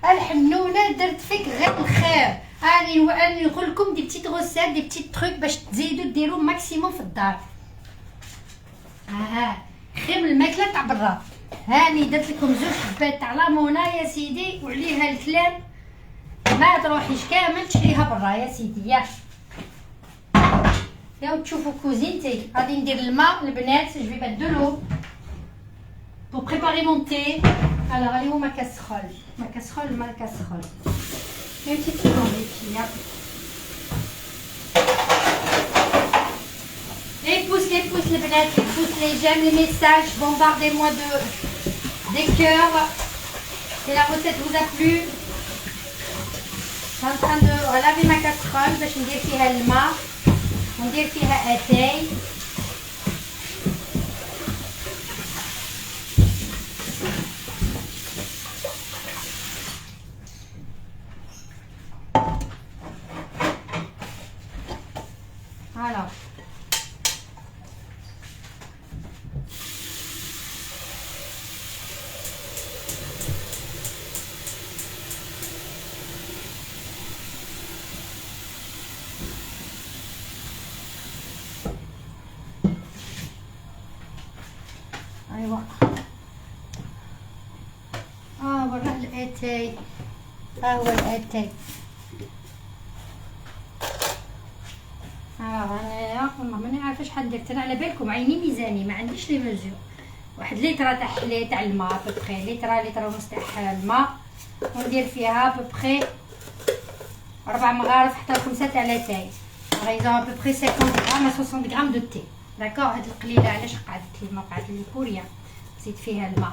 الحنونه درت فيك غير الخير. راني نقول لكم دي بتيت غوسات دي بتيت تروك باش تزيدوا ديروا ماكسيموم في الدار. خير من الماكله تاع برا. هاني درت لكم 2 حبات تاع لامونا يا سيدي وعليها الكلام. ما تروحيش كامل تشريها برا يا سيدي. يا تشوفوا كوزينتي غادي ندير الماء البنات. جو في mettre de l'eau pour préparer mon thé. Alors allez où ma casserole? Ma casserole. Une petite seconde les filles. Et pouces, les bananes, les pouces, les j'aime, les messages. Bombardez-moi des cœurs. Si la recette vous a plu. Je suis en train de laver ma casserole باش ندير فيها الماء وندير فيها اتاي. Voilà. ايوا وراه الاتاي. ها هو الاتاي. انا والله ماني عارفه شحال درت انا. على بالكم عيني ميزاني ما عنديش لي ميزور. واحد لتر تاع الماء ببخي لتر ونص تاع الماء وندير فيها ببخي 4 مغارف حتى 5 تاع لاتاي. غيزون ببخي 50 غرام 60 غرام دو تي. داكوغ. هاد القليله علاش قعدت لي ما قعدت لي كوريا زيد فيها الماء.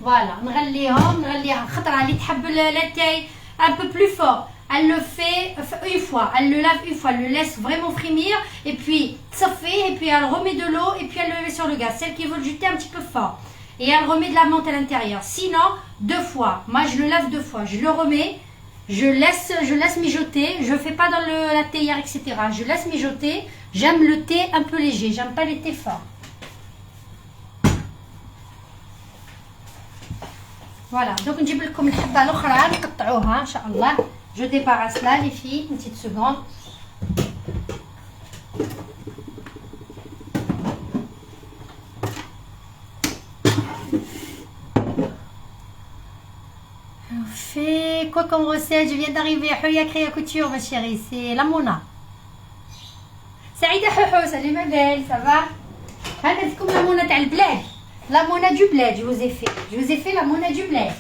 فوالا نغليها خطره اللي تحب لاتاي un peu plus fort. Elle le fait une fois, elle le lave une fois, elle le laisse vraiment frémir et puis ça fait et puis elle remet de l'eau et puis elle le met sur le gaz. Celle qui veut le jeter un petit peu fort et elle remet de la menthe à l'intérieur. Sinon 2 fois. Moi je le lave 2 fois, je le remets, je laisse mijoter. Je fais pas dans la théière etc. Je laisse mijoter. J'aime le thé un peu léger, j'aime pas les thés forts. Voilà, donc نجيب لكم الحبه الاخرى نقطعوها ان شاء الله. Je débarrasse là les filles, une petite seconde. On fait quoi comme recette? Je viens d'arriver. Huya Créa Couture ma chérie, c'est la Mona. Saïda Houhou, salut ma belle, ça va? هذا تكون la Mona تاع البلاد. La Mona du bled, je vous ai fait. Je vous ai fait la Mona du bled.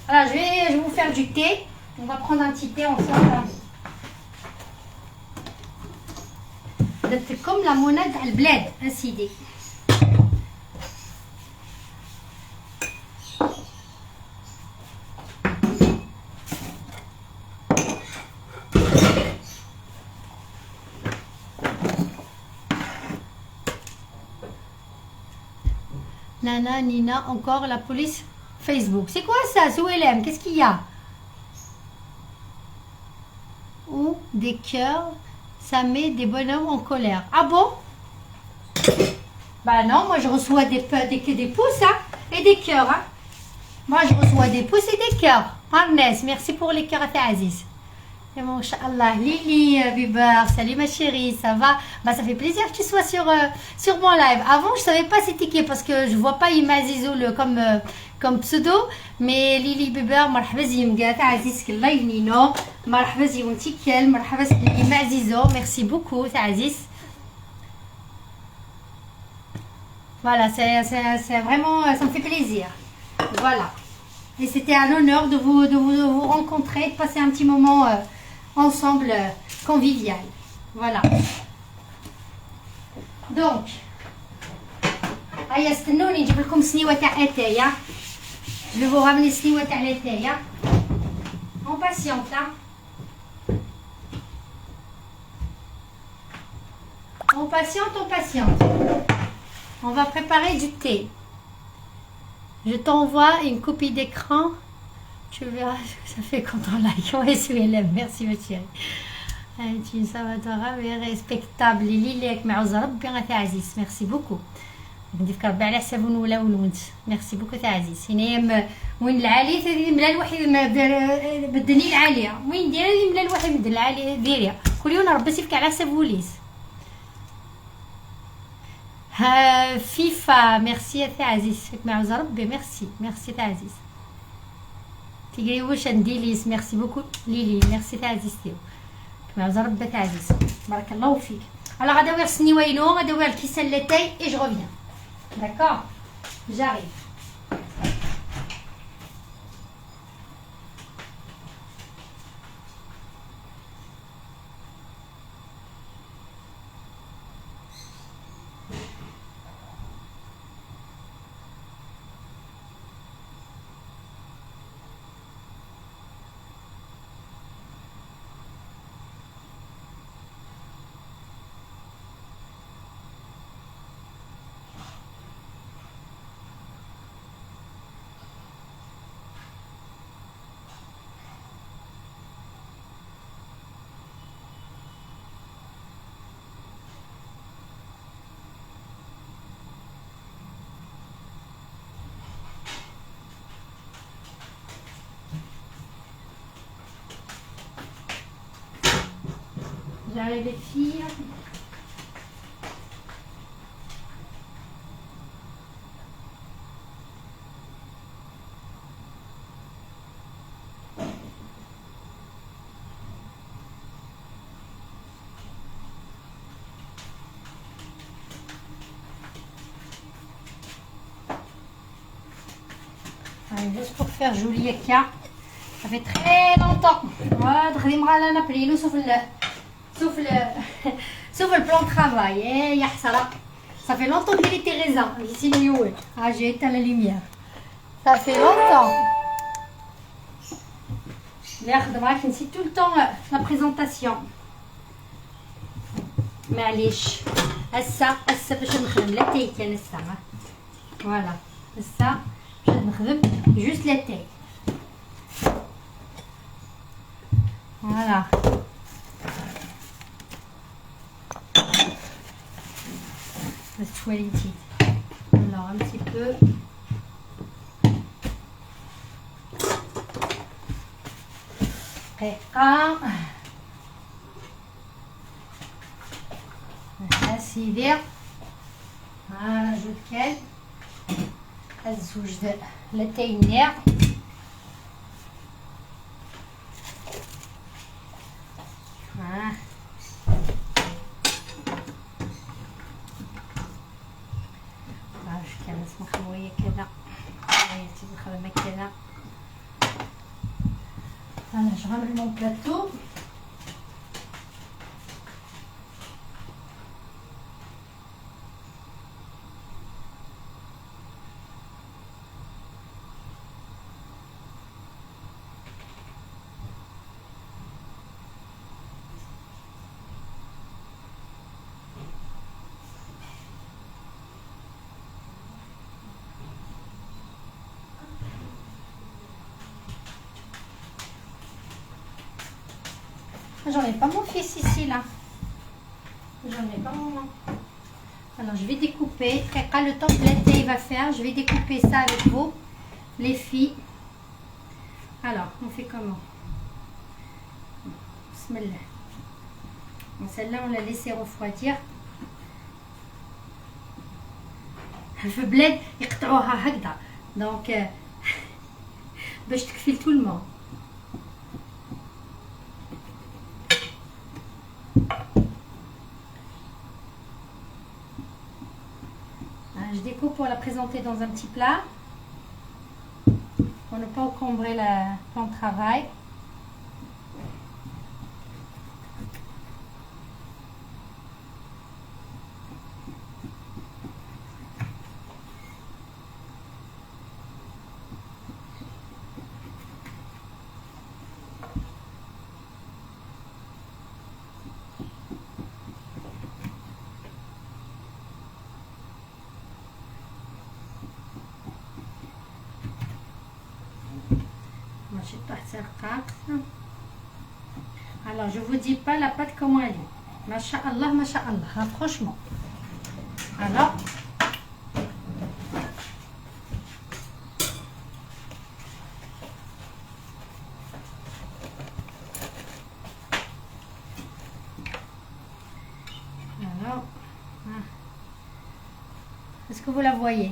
Alors, je vais vous faire du thé. On va prendre un petit thé ensemble. C'est comme la Mona du bled, ainsi dit. Nana, Nina, encore la police Facebook. C'est quoi ça, Souelem? Qu'est-ce qu'il y a? Ou des cœurs, ça met des bonhommes en colère. Ah bon? Bah non, moi je reçois des pouces hein, et des cœurs. Hein. Moi je reçois des pouces et des cœurs. Arnès, merci pour les cœurs à Aziz. Et bon, Inch'Allah, Lili, Bibar, salut ma chérie, ça va? Bah ça fait plaisir que tu sois sur mon live. Avant je savais pas c'était qui parce que je vois pas Imazizo comme pseudo, mais Lili Bibar, marhaba zim gata Aziz Allah ynino, marhaba zim tikel, marhaba Imazizo, merci beaucoup Aziz. Voilà, c'est vraiment, ça me fait plaisir. Voilà. Et c'était un honneur de vous rencontrer, de passer un petit moment ensemble convivial. Voilà. Donc, هيا استنوني نجيب لكم سنيوة تاع اتاي. Je vais vous ramener سنيوة تاع l'اتاي. On patiente là. On patiente. On va préparer du thé. Je t'envoie une copie d'écran. Tu verras ce que ça fait quand on like. Ouais, SULM. Merci ma chérie. Tu es respectable. Liliek معوز ربي غا عزيز. Merci beaucoup. نديك ربي على حسابون ولا ولونت. Merci beaucoup تاع عزيز. هنا وين العالي تدي ملا الوحيد ما بدني العاليه. وين دايره ملا الوحيد بدل العاليه ديريها. كل يوم ربي سيفك على حساب وليس. FIFA, merci à Aziz. Merci à Aziz. Tigreouch and Dilis, merci beaucoup Lili, merci à Aziz Théo. Aziz. Barakallahu fik. Alors, on va voir ce niveau, on va voir le kisel l'été et je reviens. D'accord? J'arrive. j'arrive les filles. Allez, juste pour faire joli écart. Ça fait très longtemps. Voilà, sauf le plan de travail. Ça fait longtemps qu'il était raisin. Ici, j'ai éteint la lumière. Ça fait longtemps. C'est tout le temps la présentation. معليش هسه باش نخدم لا تاي كان هسه فوالا هسه باش نخدم جوست لا تاي فوالا بس تواليتي alors un petit peu دقيقة سيدي ها جوج كال هاد الزوج لتاينير ها عرفت كان اسمه خويه كذا خويتي الخدمه كذا انا جو غنعمل مون بلاطو J'en ai pas mon fils ici là. J'en ai pas mon. Alors je vais découper. Le temps que l'été il va faire, je vais découper ça avec vous, les filles. Alors on fait comment? Bismillah. Bon, celle-là on l'a laissé refroidir. في بلاد يقطعوها هكذا دونك باش تكفي tout le monde. Je découpe pour la présenter dans un petit plat pour ne pas encombrer le plan de travail. Alors je vous dis pas la pâte comment elle est. Masha'Allah, Masha'Allah, franchement. Alors est-ce que vous la voyez?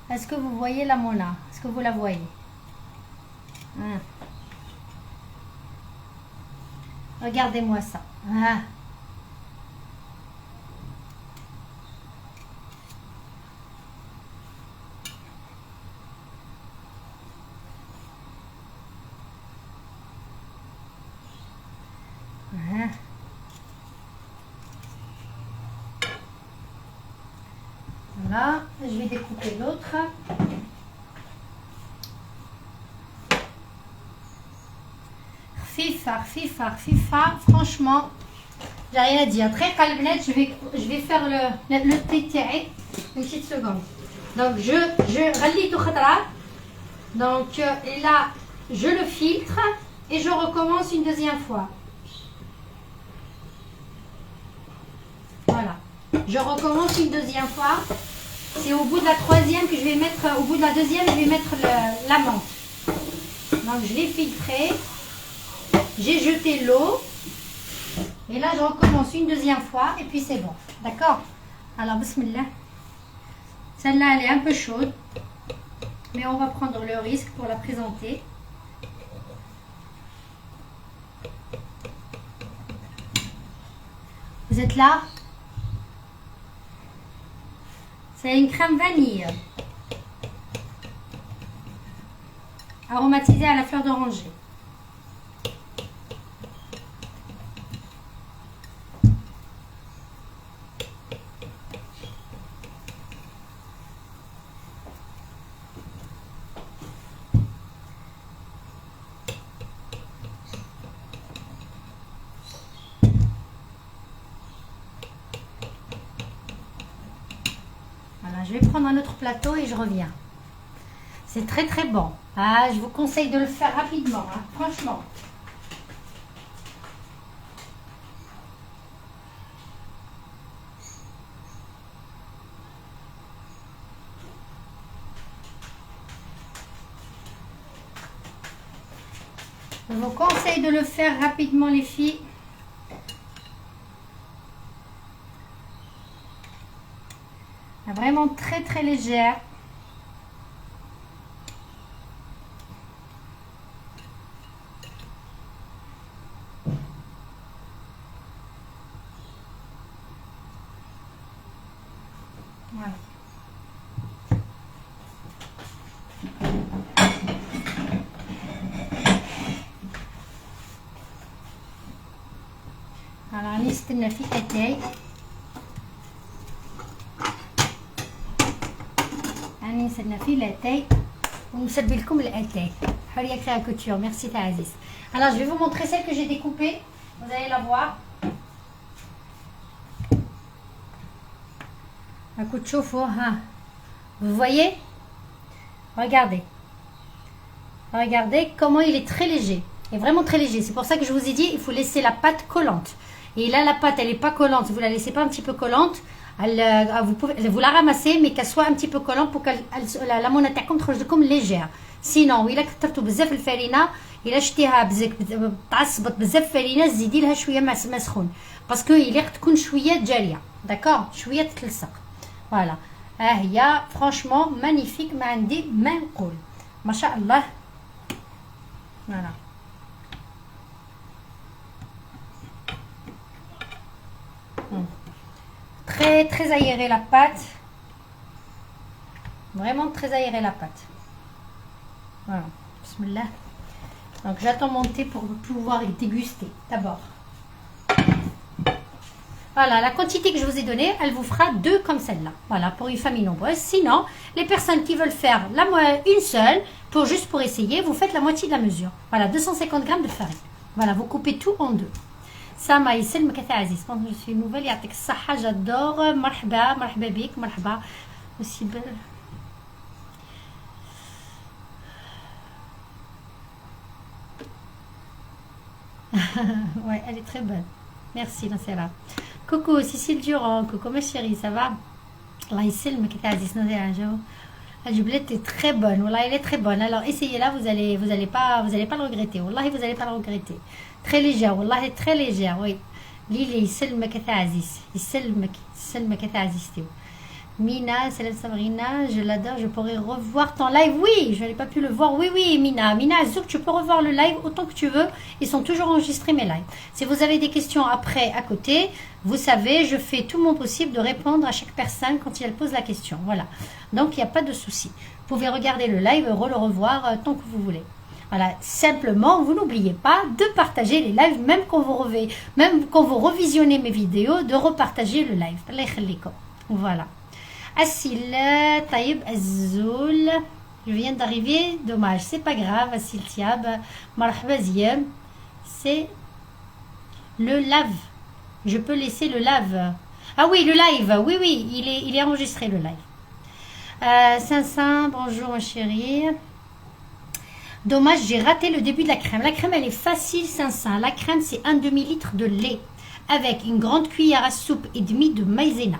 Est-ce que vous voyez la mona? Est-ce que vous la voyez? Regardez-moi ça. Voilà, je vais découper l'autre. FIFA, franchement, j'ai rien à dire. Très calmette, je vais faire le thé. Une petite seconde. Donc, donc là, je le filtre et je recommence une deuxième fois. Voilà. Je recommence une deuxième fois. C'est au bout de la troisième que je vais mettre, au bout de la deuxième, je vais mettre la menthe. Donc, je l'ai filtré. J'ai jeté l'eau. Et là, je recommence une deuxième fois et puis c'est bon. D'accord? Alors, bismillah. Celle-là, elle est un peu chaude. Mais on va prendre le risque pour la présenter. Vous êtes là? C'est une crème vanille. Aromatisée à la fleur d'oranger. Voilà, je vais prendre un autre plateau et je reviens. C'est très très bon. Ah, je vous conseille de le faire rapidement, hein, franchement. Je vous conseille de le faire rapidement, les filles. Vraiment très très légère. Voilà. Alors نستنى في اتاي نستنى في l'atay ونسبي لكم الاتاي حريه créa couture. Merci ta Aziz. Alors je vais vous montrer celle que j'ai découpée, vous allez la voir. Un coup de chauffe-eau, hein. Vous voyez? Regardez. Regardez comment il est très léger. Il est vraiment très léger. C'est pour ça que je vous ai dit, il faut laisser la pâte collante. Et là, la pâte, elle n'est pas collante. Vous la laissez pas un petit peu collante. Vous la ramassez, mais qu'elle soit un petit peu collante pour que la monnaie تكون légère. Sinon, إلا كثرتوا بزاف الفرينة، إلا شتيها تعصبت بزاف فرينة، زيدي لها شوية مع سخون. باسكو يليق تكون شوية جارية. داكور؟ شوية تتلصق. فوالا. ها هي فرانشمون مانيفيك، ما عندي ما نقول. ما شاء الله. فوالا. Très très aérée la pâte. Vraiment très aérée la pâte. Voilà. Bismillah. Donc j'attends mon thé pour pouvoir déguster d'abord. Voilà, la quantité que je vous ai donnée, elle vous fera 2 comme celle-là. Voilà, pour une famille nombreuse. Sinon, les personnes qui veulent faire une seule, juste pour essayer, vous faites la moitié de la mesure. Voilà, 250 grammes de farine. Voilà, vous coupez tout en 2. سما يسلمك يا عزيز. Bon, je suis nouvelle, يعطيك الصحة. j'adore. مرحبا مرحبا بك مرحبا. aussi belle. Ouais, elle est très bonne. Merci Nassera. Coucou Cécile Durand. Coucou ma chérie, ça va? Allah يسلمك يا عزيز. La jublette est très bonne. Wallah, elle est très bonne. Alors essayez-la, vous allez pas le regretter. Wallahi, vous allez pas le regretter. Très légère. Wallah, très légère. Oui. Lili, يسلمك يا عزيز. يسلمك يا عزيز. Mina, Salam Sabrina, je l'adore, je pourrais revoir ton live. Oui, je n'ai pas pu le voir. Oui, oui, Mina. Mina Azouk, tu peux revoir le live autant que tu veux. Ils sont toujours enregistrés, mes lives. Si vous avez des questions après, à côté, vous savez, je fais tout mon possible de répondre à chaque personne quand elle pose la question. Voilà. Donc, il n'y a pas de souci. Vous pouvez regarder le live, le revoir tant que vous voulez. Voilà. Simplement, vous n'oubliez pas de partager les lives, même quand vous revisionnez mes vidéos, de repartager le live. Voilà. Assil, Taïb, Azzoul, je viens d'arriver, dommage, c'est pas grave, Assil Tiab, Marhaba Ziem, c'est le lave, je peux laisser le lave, ah oui, le live, oui, oui, il est enregistré le live. 500, bonjour ma chérie, dommage, j'ai raté le début de la crème, elle est facile 500, la crème c'est un demi-litre de lait, avec une grande cuillère à soupe et demie de maïzena.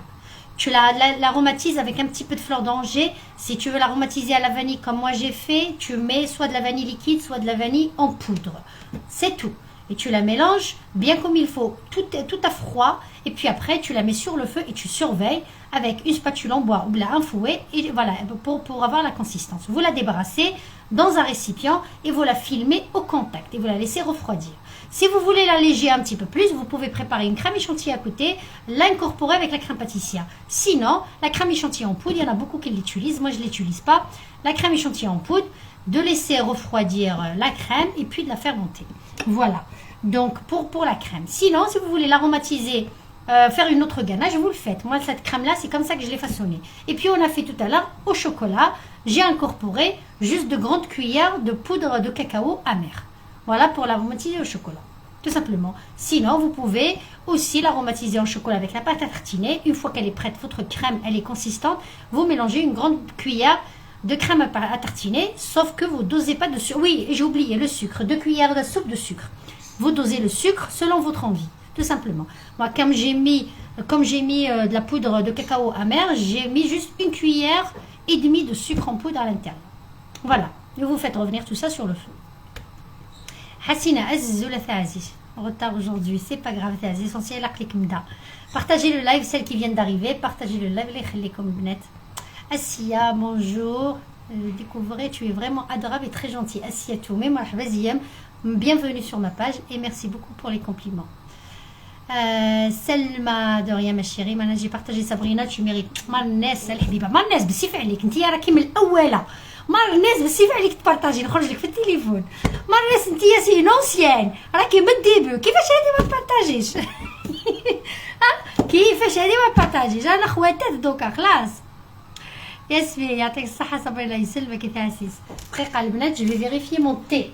Tu l'aromatises avec un petit peu de fleur d'oranger. Si tu veux l'aromatiser à la vanille comme moi j'ai fait, tu mets soit de la vanille liquide, soit de la vanille en poudre. C'est tout. et tu la mélanges bien comme il faut, tout à froid, et puis après tu la mets sur le feu et tu surveilles avec une spatule en bois ou bien un fouet, et voilà, pour avoir la consistance. Vous la débarrassez dans un récipient et vous la filmez au contact et vous la laissez refroidir. Si vous voulez l'alléger un petit peu plus, vous pouvez préparer une crème échantillée à côté, l'incorporer avec la crème pâtissière. Sinon, la crème échantillée en poudre, il y en a beaucoup qui l'utilisent, moi je ne l'utilise pas. La crème échantillée en poudre, de laisser refroidir la crème et puis de la faire monter. Voilà, donc pour la crème. Sinon, si vous voulez l'aromatiser, faire une autre ganache, vous le faites. Moi, cette crème-là, c'est comme ça que je l'ai façonnée. Et puis, on a fait tout à l'heure au chocolat. J'ai incorporé juste de grandes cuillères de poudre de cacao amer. Voilà pour l'aromatiser au chocolat, tout simplement. Sinon, vous pouvez aussi l'aromatiser en chocolat avec la pâte à tartiner. Une fois qu'elle est prête, votre crème, elle est consistante. Vous mélangez une grande cuillère de crème à tartiner, sauf que vous dosez pas de sucre. Oui, j'ai oublié le sucre, 2 cuillères de soupe de sucre. Vous dosez le sucre selon votre envie, tout simplement. Moi, comme j'ai mis de la poudre de cacao amer, j'ai mis juste 1 cuillère et demie de sucre en poudre à l'intérieur. Voilà, et vous faites revenir tout ça sur le feu. Hassina Aziz Aziz. En retard aujourd'hui, c'est pas grave, c'est essentiel. Partagez le live, celles qui viennent d'arriver. Partagez le live, les comme net. Assia, bonjour. Découvrez, tu es vraiment adorable et très gentil. Assia Toumé, bienvenue sur ma page et merci beaucoup pour les compliments. Selma, de rien ma chérie, j'ai partagé Sabrina, tu mérites. Marnes, الحبيبة Marnes, بسيف عليك انت راكي من الأولى. Marnes, بسيف عليك تبارطاجي نخرج لك في التليفون. Marnes انت سي نونسيان راكي من الديبي كيفاش هادي ما تبارطاجيش؟ كيفاش هادي ما تبارطاجيش؟ انا خواتات دوكا خلاص. ياسمين يعطيك الصحة صبري يسلمك يا عسيس. دقيقة البنات je vais vérifier mon thé.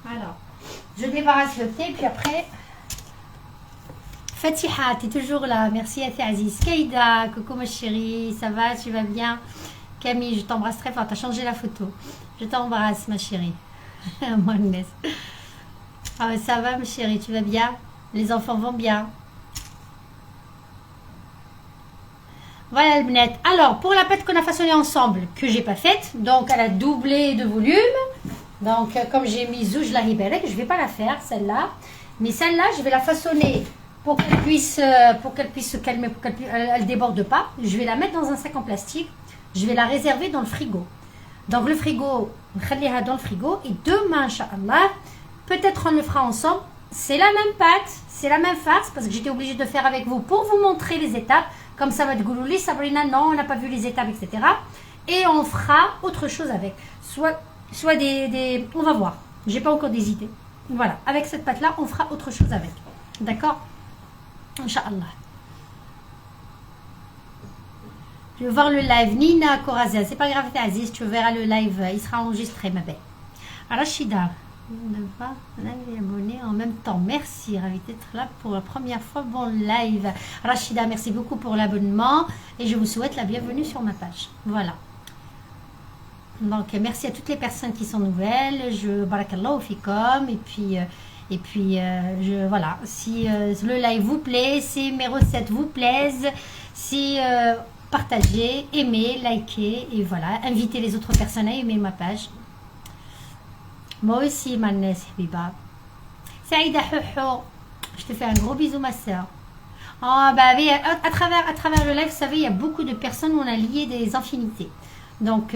Alors, je débarrasse le thé puis après Fatiha, tu es toujours là. Merci à Aziz. Kaïda, coucou ma chérie, ça va, tu vas bien? Camille, je t'embrasse très fort. Tu as changé la photo. Je t'embrasse ma chérie. Ah, ça va ma chérie, tu vas bien? Les enfants vont bien? Voilà le bnet. Alors, pour la pâte qu'on a façonnée ensemble, que j'ai pas faite, donc elle a doublé de volume. Donc, comme j'ai mis Zouj la Hiberek, je vais pas la faire, celle-là. Mais celle-là, je vais la façonner pour qu'elle puisse se calmer, pour qu'elle déborde pas. Je vais la mettre dans un sac en plastique. Je vais la réserver dans le frigo. Donc, le frigo, dans le frigo. Et demain, Inch'Allah, peut-être on le fera ensemble. C'est la même pâte, c'est la même farce, parce que j'étais obligée de faire avec vous pour vous montrer les étapes. Comme ça va être goulouli, Sabrina, non, on n'a pas vu les étapes, etc. Et on fera autre chose avec. Soit des... On va voir. J'ai pas encore des idées. Voilà. Avec cette pâte-là, on fera autre chose avec. D'accord? Inch'Allah. Je vais voir le live. Nina Korazia. C'est pas grave, Aziz. Tu verras le live. Il sera enregistré, ma belle. Rachida. Ne pas abonner en même temps. Merci, ravie d'être là pour la première fois. Bon live. Rachida, merci beaucoup pour l'abonnement. Et je vous souhaite la bienvenue sur ma page. Voilà. Donc, merci à toutes les personnes qui sont nouvelles. Je barakallahu fikum. Et puis, voilà. Si le live vous plaît, si mes recettes vous plaisent, si partagez, aimez, likez. Et voilà. Invitez les autres personnes à aimer ma page. Moi aussi, Marnes, Biba. Saïda Houhou. Je te fais un gros bisou, ma soeur. Oh, bah oui, à travers le live, vous savez, il y a beaucoup de personnes où on a lié des infinités. Donc,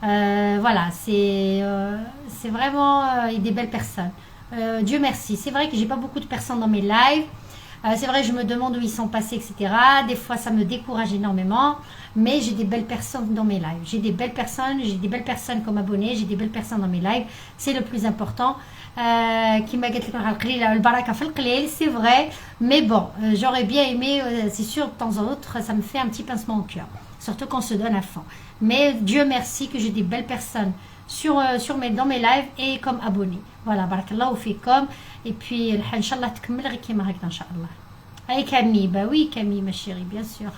voilà, c'est vraiment des belles personnes. Dieu merci. C'est vrai que j'ai pas beaucoup de personnes dans mes lives. C'est vrai, je me demande où ils sont passés, etc. Des fois, ça me décourage énormément. Mais j'ai des belles personnes dans mes lives. J'ai des belles personnes comme abonnés. J'ai des belles personnes dans mes lives. C'est le plus important. Qui m'a gâté le baraka c'est vrai. Mais bon, j'aurais bien aimé, c'est sûr, de temps en autre, ça me fait un petit pincement au cœur. Surtout qu'on se donne à fond. Mais Dieu merci que j'ai des belles personnes dans mes lives et comme abonnés. Voilà, barakallahu fikum. Et puis, Inch'Allah, تكمل غير كيما هكذا Inch'Allah. Allez Camille, bah oui Camille ma chérie, bien sûr.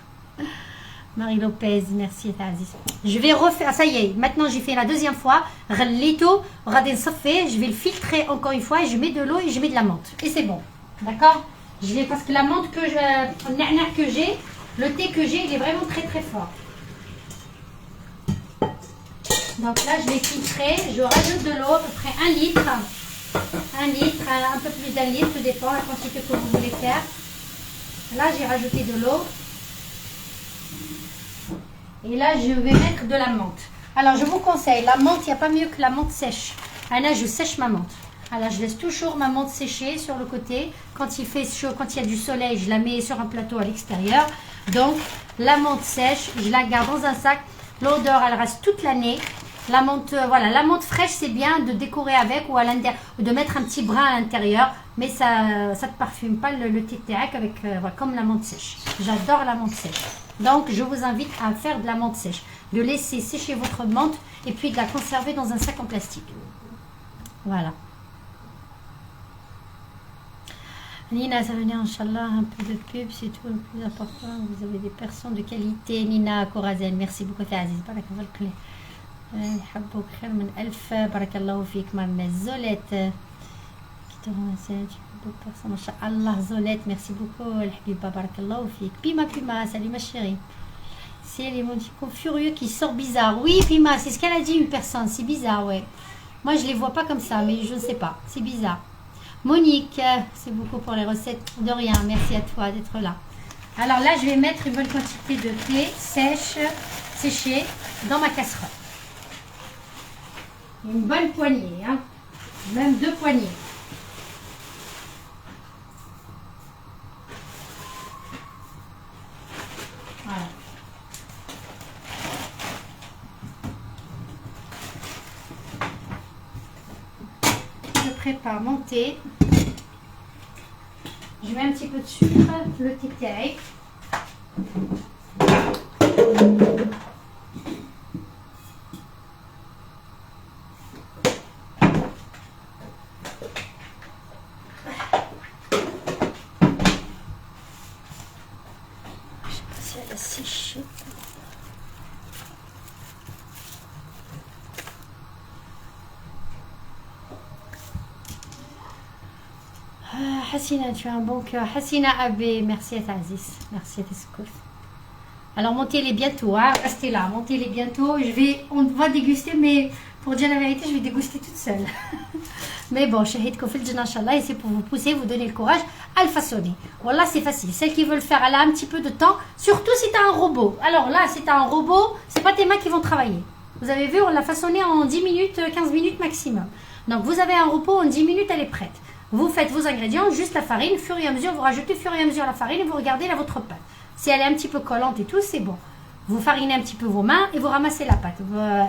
Marie Lopez, merci Aziz. Je vais refaire, ça y est, maintenant j'ai fait la deuxième fois. Rallito, radin safé, je vais le filtrer encore une fois et je mets de l'eau et je mets de la menthe. Et c'est bon, d'accord? Parce que la menthe le thé que j'ai, il est vraiment très très fort. Donc là, je vais filtrer, je rajoute de l'eau, à peu près 1 litre. 1 litre, un peu plus d'1 litre, tout dépend la quantité que vous voulez faire. Là, j'ai rajouté de l'eau. Et là, je vais mettre de la menthe. Alors, je vous conseille, la menthe, il n'y a pas mieux que la menthe sèche. Là, je sèche ma menthe. Alors, je laisse toujours ma menthe sécher sur le côté. Quand il fait chaud, quand il y a du soleil, je la mets sur un plateau à l'extérieur. Donc, la menthe sèche, je la garde dans un sac. L'odeur, elle reste toute l'année. La menthe, voilà, la menthe fraîche, c'est bien de décorer avec ou à l'intérieur, de mettre un petit brin à l'intérieur. Mais ça ne te parfume pas le tétéac avec, voilà, comme la menthe sèche. J'adore la menthe sèche. Donc, je vous invite à faire de la menthe sèche. De laisser sécher votre menthe et puis de la conserver dans un sac en plastique. Voilà. Nina, ça venait, Inch'Allah, un peu de pub, c'est tout le plus important. Vous avez des personnes de qualité. Nina Corazen, merci beaucoup, Aziz. Barakallah al-Kli. يحبوك خير من ألف بارك الله فيك مارنا زوليت qui te remercie ما شاء الله زوليت merci beaucoup الحبيبة بارك الله فيك Pima salut ma chérie. C'est les moticons furieux qui sortent bizarre. Oui Pima, c'est ce qu'elle a dit une personne, c'est bizarre, ouais. Moi je les vois pas comme ça, mais je ne sais pas, c'est bizarre. Monique, c'est beaucoup pour les recettes. De rien, merci à toi d'être là. Alors là je vais mettre une bonne quantité de clé séchée dans ma casserole. Une bonne poignée, hein. Même 2 poignées. Voilà. Je prépare mon thé. Je mets un petit peu de sucre, le thé thé. Hassina, tu as un bon cœur. Hassina Abbé, merci à Aziz. Merci à Tescouf. Alors, mon thé, il est bientôt. Hein. Restez là. Mon thé, il est bientôt. On va déguster, mais pour dire la vérité, je vais déguster toute seule. Mais bon, Shahid Kofil Jannah, Inch'Allah, et c'est pour vous pousser, vous donner le courage à le façonner. Voilà, c'est facile. Celles qui veulent faire, elle a un petit peu de temps. Surtout si tu as un robot. Alors là, si tu as un robot, c'est pas tes mains qui vont travailler. Vous avez vu, on l'a façonné en 10 minutes, 15 minutes maximum. Donc, vous avez un robot, en 10 minutes, elle est prête. Vous faites vos ingrédients, juste la farine, fur et à mesure, vous rajoutez fur et à mesure la farine et vous regardez là votre pâte. Si elle est un petit peu collante et tout, c'est bon. Vous farinez un petit peu vos mains et vous ramassez la pâte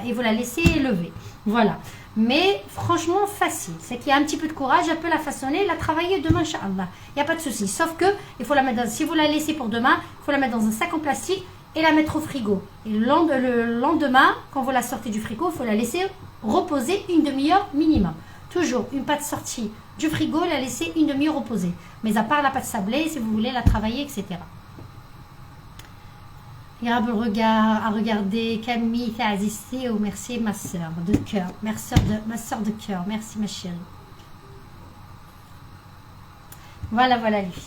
et vous la laissez lever. Voilà. Mais franchement, facile. C'est qu'il y a un petit peu de courage, elle peut la façonner, la travailler demain, Inch'Allah. Il n'y a pas de souci. Sauf que, il faut la mettre si vous la laissez pour demain, il faut la mettre dans un sac en plastique et la mettre au frigo. Et le lendemain, quand vous la sortez du frigo, il faut la laisser reposer une demi-heure minimum. Toujours une pâte sortie du frigo, la laisser une demi-heure reposer. Mais à part la pâte sablée, si vous voulez la travailler, etc. Agréable regard à regarder. Camille, t'as assisté. Oh, merci ma soeur de cœur. Ma soeur de cœur. Merci ma chérie. Voilà, voilà les filles.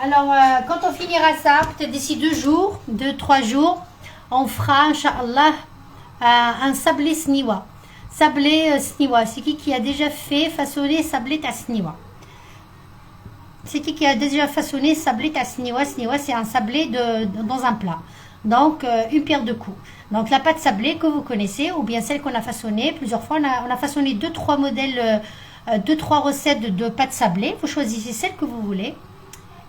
Alors, quand on finira ça, peut-être d'ici 2-3 jours, on fera, Inch'Allah, un sablé sniwa. Sablé sniwa, c'est qui a déjà fait façonner sablé à sniwa? C'est qui a déjà façonné sablé à sniwa? Sniwa, c'est un sablé dans un plat. Donc, une pierre de coups. Donc, la pâte sablée que vous connaissez, ou bien celle qu'on a façonnée plusieurs fois. On a façonné 2-3 modèles, 2-3 recettes de pâte sablée. Vous choisissez celle que vous voulez.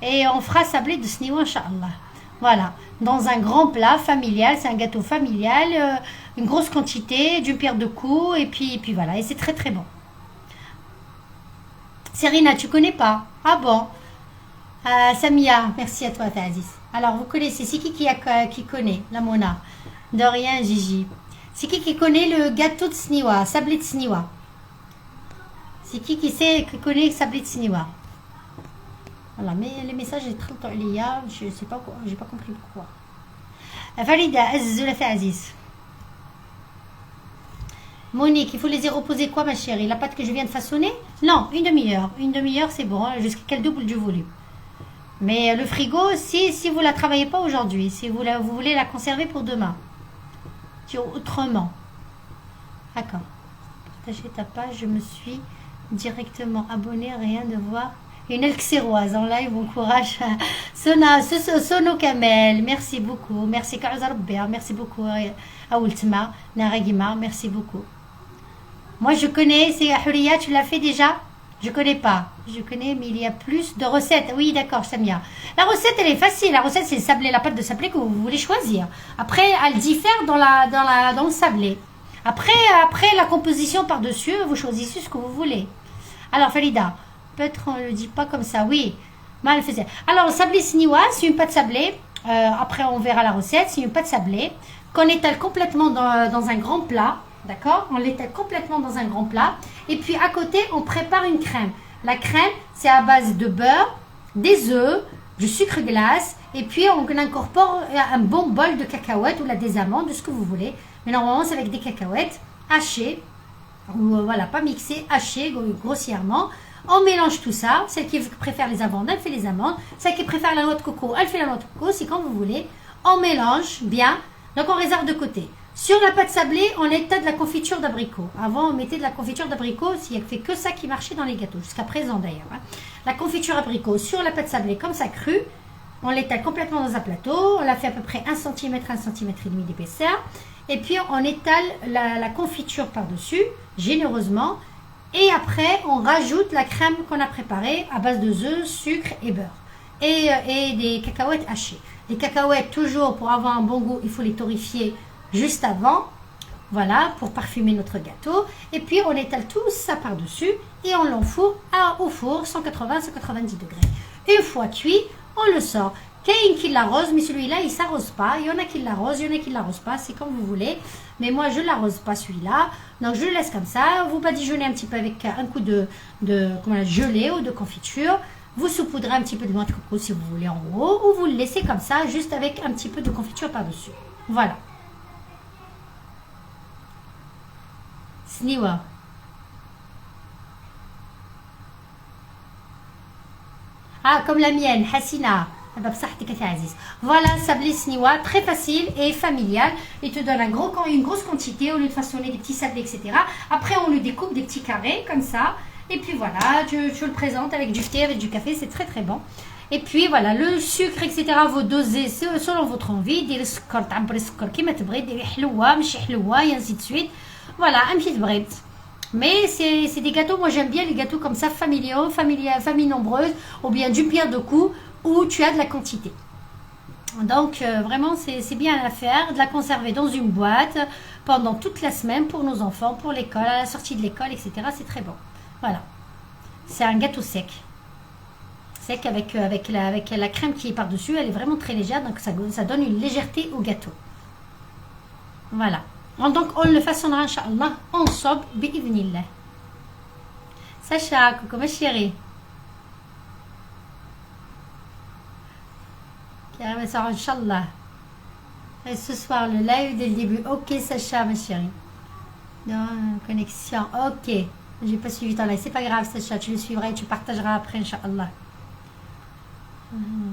Et on fera sablé de sniwa, Inch'Allah. Voilà. Dans un grand plat familial, c'est un gâteau familial, une grosse quantité, d'une pierre de coups, et puis voilà. Et c'est très très bon. Serena, tu connais pas? Ah bon? Samia, merci à toi, Aziz. Alors, vous connaissez, c'est qui connaît la Mona? De rien, Gigi. C'est qui connaît le gâteau de sniwa, sablé de sniwa? C'est qui connaît le sablé de sniwa? Voilà, mais les messages sont très tôt, je ne sais pas quoi, j'ai pas compris pourquoi. Farida, Aziz. Monique, il faut les reposer quoi, ma chérie? La pâte que je viens de façonner? Non, une demi-heure. Une demi-heure, c'est bon, jusqu'à quel double du volume? Mais le frigo, si vous ne la travaillez pas aujourd'hui, si vous voulez la conserver pour demain, autrement. D'accord. Partager ta page, je me suis directement abonnée, rien de voir. Une elxéroise en live, bon courage. Sono Kamel, merci beaucoup. Merci Karzarbea, merci beaucoup. Aoultma, Naragima, merci beaucoup. Moi je connais, c'est Huria, tu l'as fait déjà? Je connais pas. Je connais, mais il y a plus de recettes. Oui, d'accord, Samia. La recette, elle est facile. La recette, c'est le sablé, la pâte de sablé que vous voulez choisir. Après, elle diffère dans le sablé. Après, la composition par-dessus, vous choisissez ce que vous voulez. Alors, Falida, peut-être on ne le dit pas comme ça. Oui, mal faisait. Alors, le sablé siniwa, c'est une pâte sablée. Après, on verra la recette. C'est une pâte sablée qu'on étale complètement dans un grand plat. D'accord? On l'étale complètement dans un grand plat. Et puis, à côté, on prépare une crème. La crème, c'est à base de beurre, des œufs, du sucre glace. Et puis, on incorpore un bon bol de cacahuètes ou des amandes, de ce que vous voulez. Mais normalement, c'est avec des cacahuètes hachées. Ou voilà, pas mixées, hachées grossièrement. On mélange tout ça. Celle qui préfère les amandes, elle fait les amandes. Celle qui préfère la noix de coco, elle fait la noix de coco. C'est quand vous voulez. On mélange bien. Donc, on réserve de côté. Sur la pâte sablée, on étale de la confiture d'abricot. Avant, on mettait de la confiture d'abricot. Il n'y a fait que ça qui marchait dans les gâteaux. Jusqu'à présent, d'ailleurs. Hein. La confiture abricot sur la pâte sablée, comme ça crue. On l'étale complètement dans un plateau. On la fait à peu près 1 cm, 1 cm et demi d'épaisseur. Et puis, on étale la confiture par-dessus, généreusement. Et après, on rajoute la crème qu'on a préparée à base de œufs, sucre et beurre. Et des cacahuètes hachées. Les cacahuètes, toujours, pour avoir un bon goût, il faut les torréfier juste avant. Voilà, pour parfumer notre gâteau. Et puis, on étale tout ça par-dessus. Et on l'enfourne au four, 180-190 degrés. Une fois cuit, on le sort. Quelqu'un qui l'arrose, mais celui-là, il ne s'arrose pas. Il y en a qui l'arrosent, il y en a qui ne l'arrosent pas. C'est comme vous voulez. Mais moi, je ne l'arrose pas celui-là. Donc, je le laisse comme ça. Vous badigeonnez un petit peu avec un coup de gelée ou de confiture. Vous saupoudrez un petit peu de noix de coco si vous voulez en haut. Ou vous le laissez comme ça, juste avec un petit peu de confiture par-dessus. Voilà. Sniwa. Ah, comme la mienne, Hassina. Voilà, sablé sniwa, très facile et familial. Il te donne une grosse quantité au lieu de façonner des petits sablés, etc. Après, on le découpe des petits carrés comme ça. Et puis voilà, tu le présentes avec du thé, avec du café, c'est très très bon. Et puis voilà, le sucre, etc. Vous dosez selon votre envie. Des sucre, qui met des hloua, et ainsi de suite. Voilà, un petit bride. Mais c'est des gâteaux, moi j'aime bien les gâteaux comme ça, familiaux, famille nombreuse, ou bien d'une pierre deux coups, où tu as de la quantité. Donc vraiment c'est bien à faire, de la conserver dans une boîte pendant toute la semaine pour nos enfants, pour l'école, à la sortie de l'école, etc. C'est très bon. Voilà. C'est un gâteau sec. Sec avec la crème qui est par-dessus, elle est vraiment très légère, donc ça donne une légèreté au gâteau. Voilà. Donc on le façonnera, Inch'Allah, ensemble, bi'idhnillah. Sacha, coucou ma chérie. Carrément, ça, Inch'Allah. Et ce soir, le live dès le début. Ok, Sacha, ma chérie. Non, connexion. Ok. J'ai pas suivi ton live. C'est pas grave, Sacha. Tu le suivras et tu partageras après, Inch'Allah.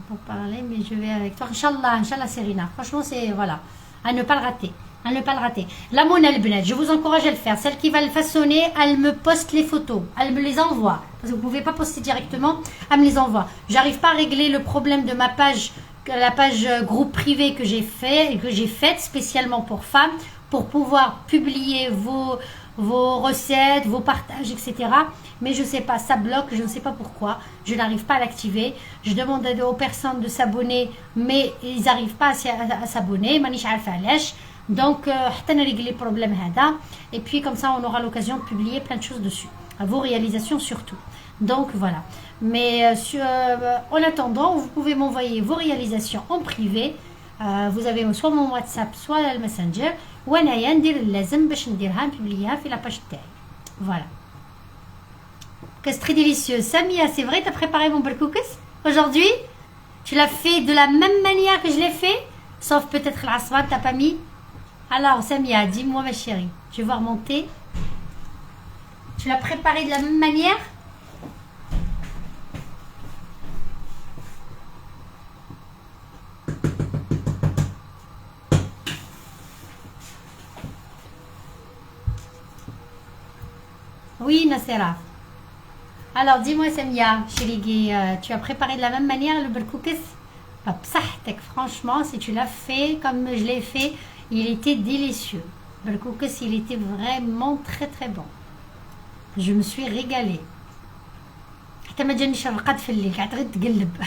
Pour parler, mais je vais avec toi. Inch'Allah, Inch'Allah, Serena. Franchement, c'est, voilà. À ne pas le rater. À ne pas le rater. La Mona Elbenet, je vous encourage à le faire. Celle qui va le façonner, elle me poste les photos. Elle me les envoie. Parce que vous ne pouvez pas poster directement. Elle me les envoie. J'arrive pas à régler le problème de ma page, la page groupe privé que j'ai faite spécialement pour femmes, pour pouvoir publier vos recettes, vos partages, etc. Mais je ne sais pas, ça bloque, je ne sais pas pourquoi. Je n'arrive pas à l'activer. Je demande aux personnes de s'abonner, mais ils n'arrivent pas à s'abonner. Manish al-Falash. Donc, on a réglé le problème. Et puis, comme ça, on aura l'occasion de publier plein de choses dessus. À vos réalisations surtout. Donc, voilà. Mais en attendant, vous pouvez m'envoyer vos réalisations en privé. Vous avez soit mon WhatsApp, soit le Messenger. Voilà. C'est très délicieux. Samia, c'est vrai, tu as préparé mon berkoukis aujourd'hui? Tu l'as fait de la même manière que je l'ai fait? Sauf peut-être l'aswa, tu n'as pas mis? Alors, Samia, dis-moi ma chérie. Je vais voir mon thé. Tu l'as préparé de la même manière? Nassera. Alors, dis-moi, Samia, chérie, tu as préparé de la même manière le berkoukis? Psahtek, franchement, si tu l'as fait comme je l'ai fait, il était délicieux. Le berkoukis, il était vraiment très très bon. Je me suis régalée. حتى ما جانيش الرقد في الليل قعدت غير تقلب.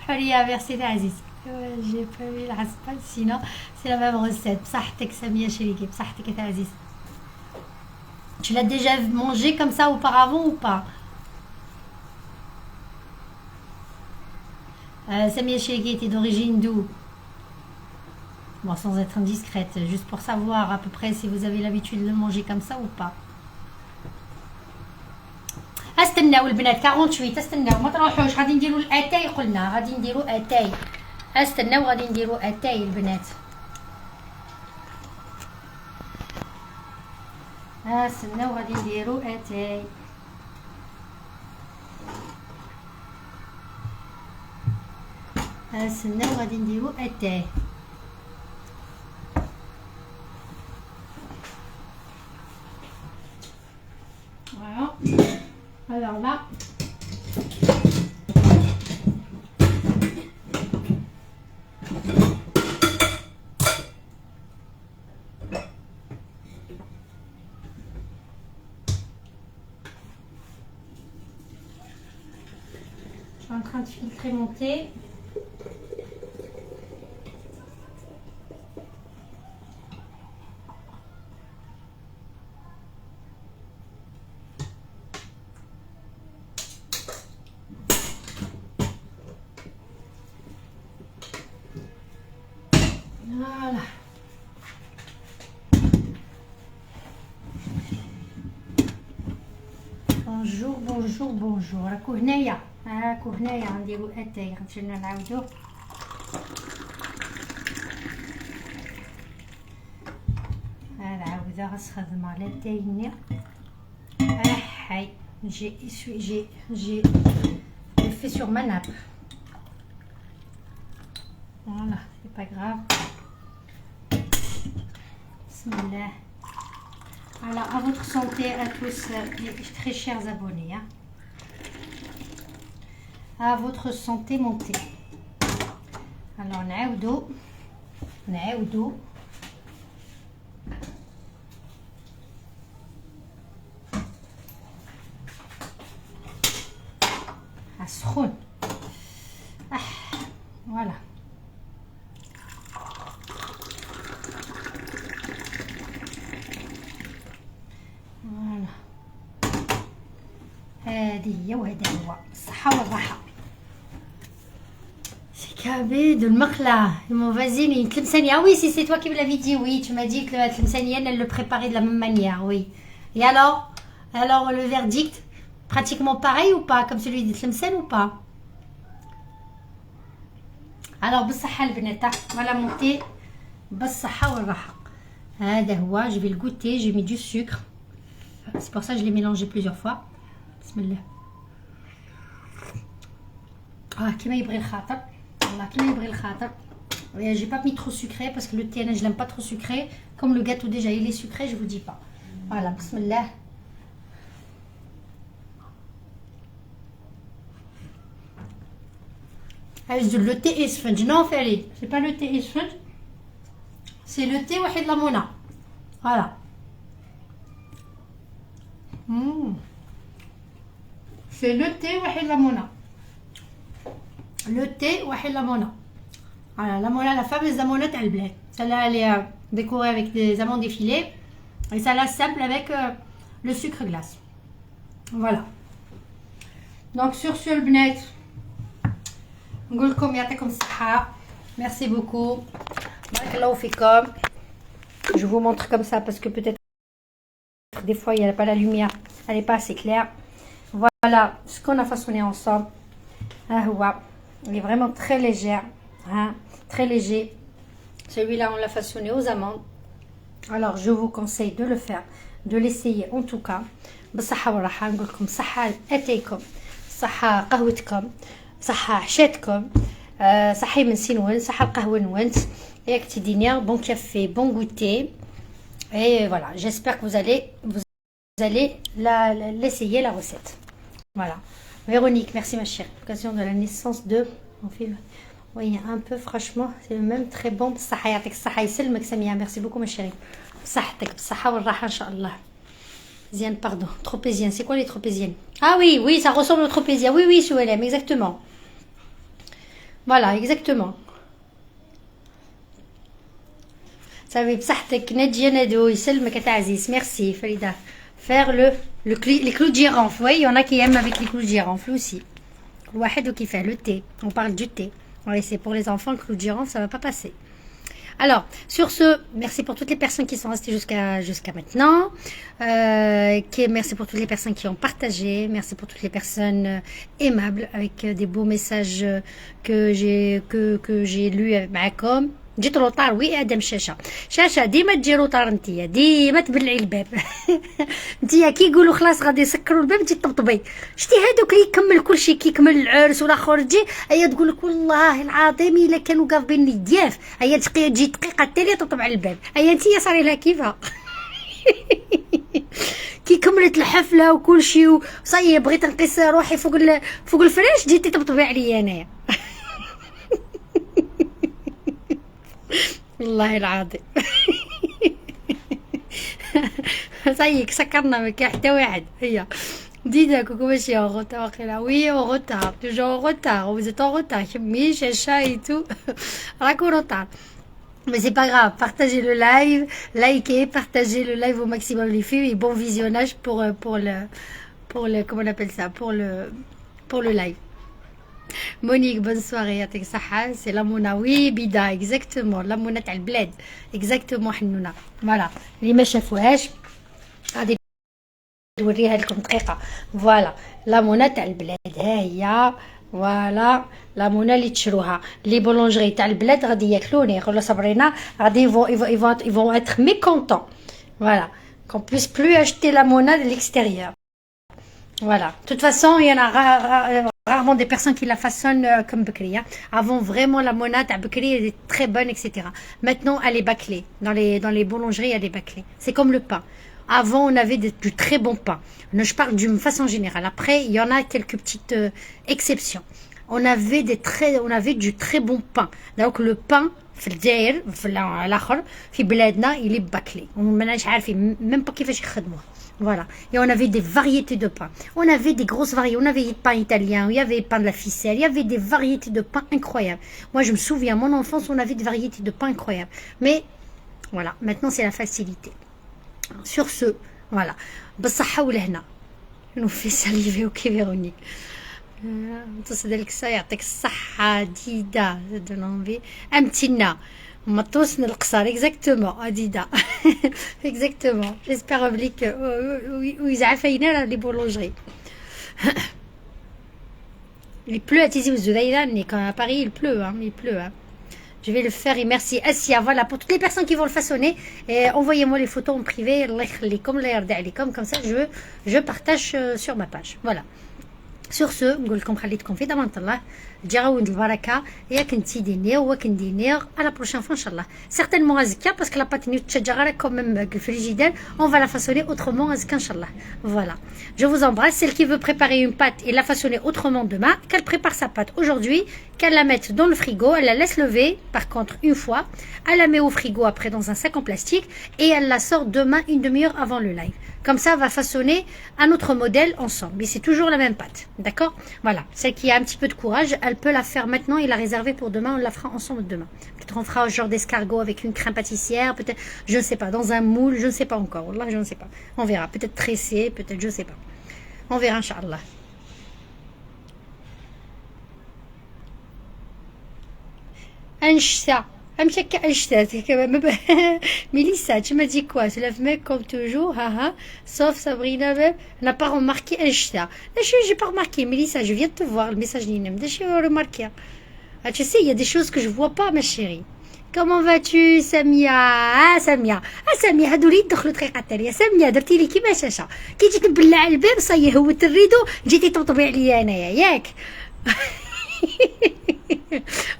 حرية merci عزيز. J'ai pas vu la recette, sinon c'est la même recette. بصحتك سامية شريكي, بصحتك يا عزيز. Tu l'as déjà mangé comme ça auparavant ou pas? Samia Chégué était d'origine d'où? Bon, sans être indiscrète, juste pour savoir à peu près si vous avez l'habitude de le manger comme ça ou pas. استناو البنات 48 استناو ما تروحوش غادي نديروا الاتاي قلنا غادي نديروا اتاي استناو غادي نديروا اتاي البنات استناو غادي نديروا اتاي استناو غادي نديروا اتاي voilà. Alors là, je suis en train de filtrer mon thé. Voilà. Bonjour, bonjour, bonjour. راكو هنايا نديرو اتاي غنمشيو نعاودو. نعاودو غنخدم l'atay هنا. J'ai fait sur ma nappe. Voilà, c'est pas grave. Bismillah. Alors, à votre santé à tous, mes très chers abonnés. Hein. À votre santé, mon thé. Alors, نعاودو. السخون. Voilà. هذه هي وهذا هو الصحة والراحة. C'est كبد المقلة. Mon voisin, une tlemceni. Ah oui, si c'est toi qui me l'avais dit, oui, tu m'as dit que la tlemcenienne, elle le préparait de la même manière, oui. Et alors le verdict, pratiquement pareil ou pas, comme celui de tlemcen ou pas? Alors, بالصحة البنات, voilà mon thé, بالصحة والراحة. هذا هو, je vais le goûter, j'ai mis du sucre. C'est pour ça que je l'ai mélangé plusieurs fois. Bismillah. Ah, كيما يبغي الخاطر. والله كيما يبغي الخاطر. J'ai pas mis trop sucré parce que le thé, je l'aime pas trop sucré. Comme le gâteau déjà, il est sucré, je vous dis pas. Voilà, bismillah. Le thé اسفنج. Non, Félix, c'est pas le thé اسفنج. C'est le thé واحد ليمونة. Voilà. C'est le thé واحد ليمونة. Le thé واحد ليمونة. Voilà, la fameuse amona تاع البلاد. Celle-là, elle est décorée avec des amandes effilées. Et celle-là, simple avec le sucre glace. Voilà. Donc, sur ce, البنات. نقول لكم يعطيكم الصحة. Merci beaucoup. بارك الله فيكم. Je vous montre comme ça parce que peut-être des fois il n'y a pas la lumière, elle n'est pas assez claire. Voilà ce qu'on a façonné ensemble. Il est vraiment très légère, hein, très léger. Celui-là on l'a façonné aux amandes. Alors je vous conseille de le faire, de l'essayer en tout cas. بالصحة والراحة. نقول لكم صحة لأتيكم، صحة قهوتكم، صحة عشاتكم، صحة يمنسي نون، صحة القهوة نونت. Et bon café, bon goûter. Et voilà, j'espère que vous allez vous allez l'essayer la recette. Voilà. Véronique, merci ma chérie. L'occasion de la naissance de mon fils. Oui, un peu franchement, c'est même très bon. بصحة يعطيك الصحة يسلمك سمية. Merci beaucoup ma chérie. بصحتك بالصحة والراحة إن شاء الله. Zienne, pardon. Tropézienne. C'est quoi les tropéziennes? Ah oui, oui, ça ressemble aux tropéziens. Oui, oui, Souelem, exactement. Voilà, exactement. Ça va بصحتك ناجية نادو يسلمك يا عزيز. Merci Farida. Faire les clous de girofle. Oui, il y en a qui aiment avec les clous de girofle aussi. الواحد qui fait le thé. On parle du thé. Oui, c'est pour les enfants, le clou de girofle, ça va pas passer. Alors, sur ce, merci pour toutes les personnes qui sont restées jusqu'à maintenant. Merci pour toutes les personnes qui ont partagé. Merci pour toutes les personnes aimables avec des beaux messages que j'ai lus معكم. جيت روطار وي ادم شاشه ديما تجي روطار نتيا ديما تبلعي الباب نتيا كي يقولوا خلاص غادي يسكروا الباب تجي تطبطبي شتي هذوك اللي يكمل كلشي كيكمل العرس والاخر تجي هي تقول لك والله العظيم الا كانوا قافبين الضياف هي تجي دقيقه التاليه تطبع على الباب هي انتيا صاري لها كيفها كي كملت الحفله وكلشي وصاي بغيت نقيس روحي فوق الفراش جيتي تطبطبي عليا انايا والله العظيم صايك سكرنا ما كاين حتى واحد هي دينا كوكو ماشي en retard واقيلا وي en retard toujours en retard vous êtes en retard كمي شاشا اي تو راكو روطار mais c'est pas grave partagez le live likez partagez le live au maximum les filles et bon visionnage pour le comment on appelle ça pour le live. Monique, bonne soirée, يعطيك الصحة. C'est la Mouna, oui, Bida, exactement, la Mouna تاع البلاد, exactement حنونة. Voilà, اللي ما شافوهاش غادي نوريها لكم دقيقة. Voilà, la Mouna تاع البلاد, ها هي. Voilà, la Mouna اللي تشروها. Les boulangeries تاع البلاد غادي ياكلوني, يقولوا صبرينا, غادي ils vont être mécontents. Voilà, qu'on puisse plus acheter la Mouna de l'extérieur. Voilà, de toute façon, il y en a rarement des personnes qui la façonnent comme Bekri. Avant, vraiment, la monade à Bekri elle est très bonne, etc. Maintenant, elle est bâclée. Dans les boulangeries, elle est bâclée. C'est comme le pain. Avant, on avait du très bon pain. Je parle d'une façon générale. Après, il y en a quelques petites exceptions. On avait du très bon pain. Donc, le pain, في الجزائر في الاخر في بلادنا il est bâclé. ماناش عارفين même pas كيفاش يخدموه. Voilà. Et on avait des variétés de pain. On avait des grosses variétés. On avait le pain italien, il y avait le pain de la ficelle, il y avait des variétés de pain incroyables. Moi, je me souviens, mon enfance, on avait des variétés de pain incroyables. Mais, voilà, maintenant, c'est la facilité. Sur ce, voilà. بالصحة ولهنا. nous fait saliver, ok, Véronique. تصدق يعطيك الصحة ديدا donne envie. أمتنا. مطوس من القصر exactement Adida exactement j'espère que ويزعفينا les boulangeries il pleut à Tizi Ouzou d'ailleurs quand à Paris il pleut hein. Je vais le faire et merci Asia. Voilà pour toutes les personnes qui vont le façonner et envoyez-moi les photos en privé comme ça je partage sur ma page. Voilà. Sur ce, نقول لكم خليتكم في ضمان الله تجاوند البركه ياك نتيدينير وكندينير على بروشين فوا ان شاء الله سيغتينمون ازكا باسكو لا باتيني تشجع غير كوميم الفريجيدير اون فا لا فاسوني اوترومون ازكا ان شاء الله. Voilà, je vous embrasse. Celle qui veut préparer une pâte et la façonner autrement demain, qu'elle prépare sa pâte aujourd'hui, qu'elle la mette dans le frigo, elle la laisse lever par contre une fois, elle la met au frigo après dans un sac en plastique et elle la sort demain une demi-heure avant le live. Comme ça, on va façonner un autre modèle ensemble. Mais c'est toujours la même pâte. D'accord? Voilà. Celle qui a un petit peu de courage, elle peut la faire maintenant et la réserver pour demain. On la fera ensemble demain. Peut-être on fera un genre d'escargot avec une crème pâtissière. Peut-être, je ne sais pas, dans un moule. Je ne sais pas encore. Wallah, je ne sais pas. On verra. Peut-être tressé. Peut-être, je ne sais pas. On verra, Inch'Allah. Inch'Allah. Amchaka Ashtat, Mélissa, tu m'as dit quoi? C'est la mec comme toujours, haha. Sauf Sabrina, n'a pas remarqué Ashtat. J'ai pas remarqué, Mélissa, je viens de te voir le message d'Inem. Je vais remarquer. Ah, tu sais, il y a des choses que je vois pas, ma chérie. Comment vas-tu, Samia? Ah, Samia. Ah, Samia, هذولي يدخلوا طريقة تانية. Samia, درتي لي كيما شاشة. كي جيت نبلع الباب صاي هوت الريدو جيتي تطبي عليا انايا ياك.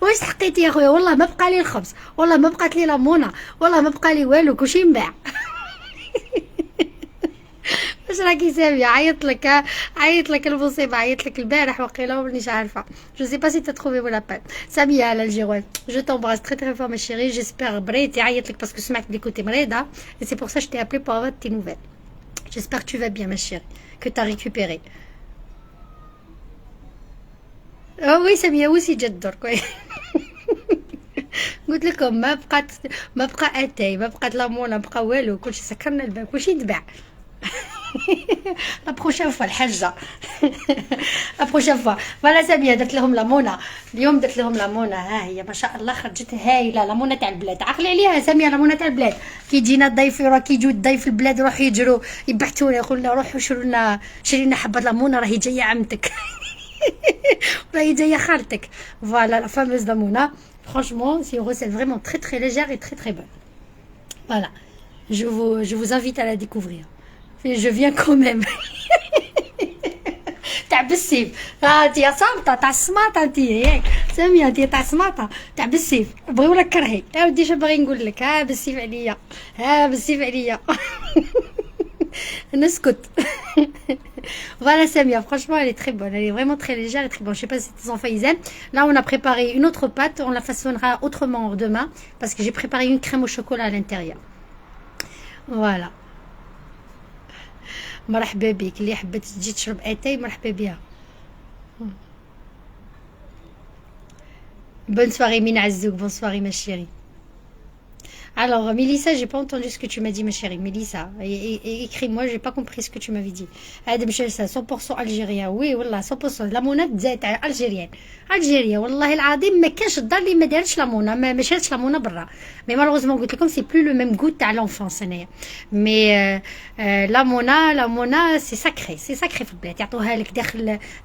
واش حقيتي يا خويا؟ والله ما بقى لي الخبز، والله ما بقات لي لامونه، والله ما بقى لي والو، كلشي نباع. واش راكي ساميه؟ عيط لك المصيبه، عيط لك البارح وقيله مانيش عارفه. جو سي با سي تا تروفي ولا با. ساميه على الجيروان، جو تامبراس تري تري فور ما شيري. جيسبر بريت يعيط لك باسكو سمعت بلي كنتي مريضه، اي سي بور سا جتي ابلي بور افوار تي نوفيل. جيسبر que tu vas bien ma chérie, que t'as récupéré. اه وي ساميه وسي جات درك. قلت لكم ما بقى اتاي، ما بقات لامونا، ما بقى والو، كلشي سكرنا الباب، كلشي تباع. لا بروشين فوا الحاجه. لا بروشين فوا. فوالا ساميه درت لهم لامونا اليوم، درت لهم لامونا. ها هي ما شاء الله خرجت هايله، لامونا تاع البلاد. عقلي عليها ساميه، لامونا تاع البلاد. كي يجينا الضيف، راه كيجيو الضيف البلاد يروحوا يجروا يبحثونا، يقولوا روحوا شري لنا حبه لامونا، راهي جايه عمتك. راهي جايه خالتك. فوالا لا فاموز لامونا. Franchement, c'est une recette vraiment très très légère et très très bonne. Voilà, je vous invite à la découvrir. Et je viens quand même. تاع بالسيف. انت يا صامته تاع السماطه، انت ياك ساميه، انت تاع السماطه تاع بالسيف. بغي ولا كرهي، ودي اش باغي نقول لك. ها بالسيف عليا، ها بالسيف عليا. نسكت. Voilà Samia, franchement elle est très bonne, elle est vraiment très légère et très bonne. Je sais pas si tes enfants ils aiment. Là on a préparé une autre pâte, on la façonnera autrement demain parce que j'ai préparé une crème au chocolat à l'intérieur. Voilà. مرحبا بك، اللي حبت تجي تشرب اتاي مرحبا بها. Bonne soirée Mina Azouk, bonne soirée ma chérie. Alors, Mélissa, j'ai pas entendu ce que tu m'as dit, ma chérie. Mélissa, écris-moi, j'ai pas compris ce que tu m'avais dit. هذا مش 100% algérien. Oui, والله 100%. لامونات زيت الجيريان. الجيريا والله العظيم ما كانش الدار اللي ما دارتش لامونا، ما شريتش لامونا برا. مي مالوغوزمون قلت لكم سي بلو لو ميم غو تاع لونفونس هنايا. مي لامونا سي ساكري، سي ساكري في البلاد. يعطوها لك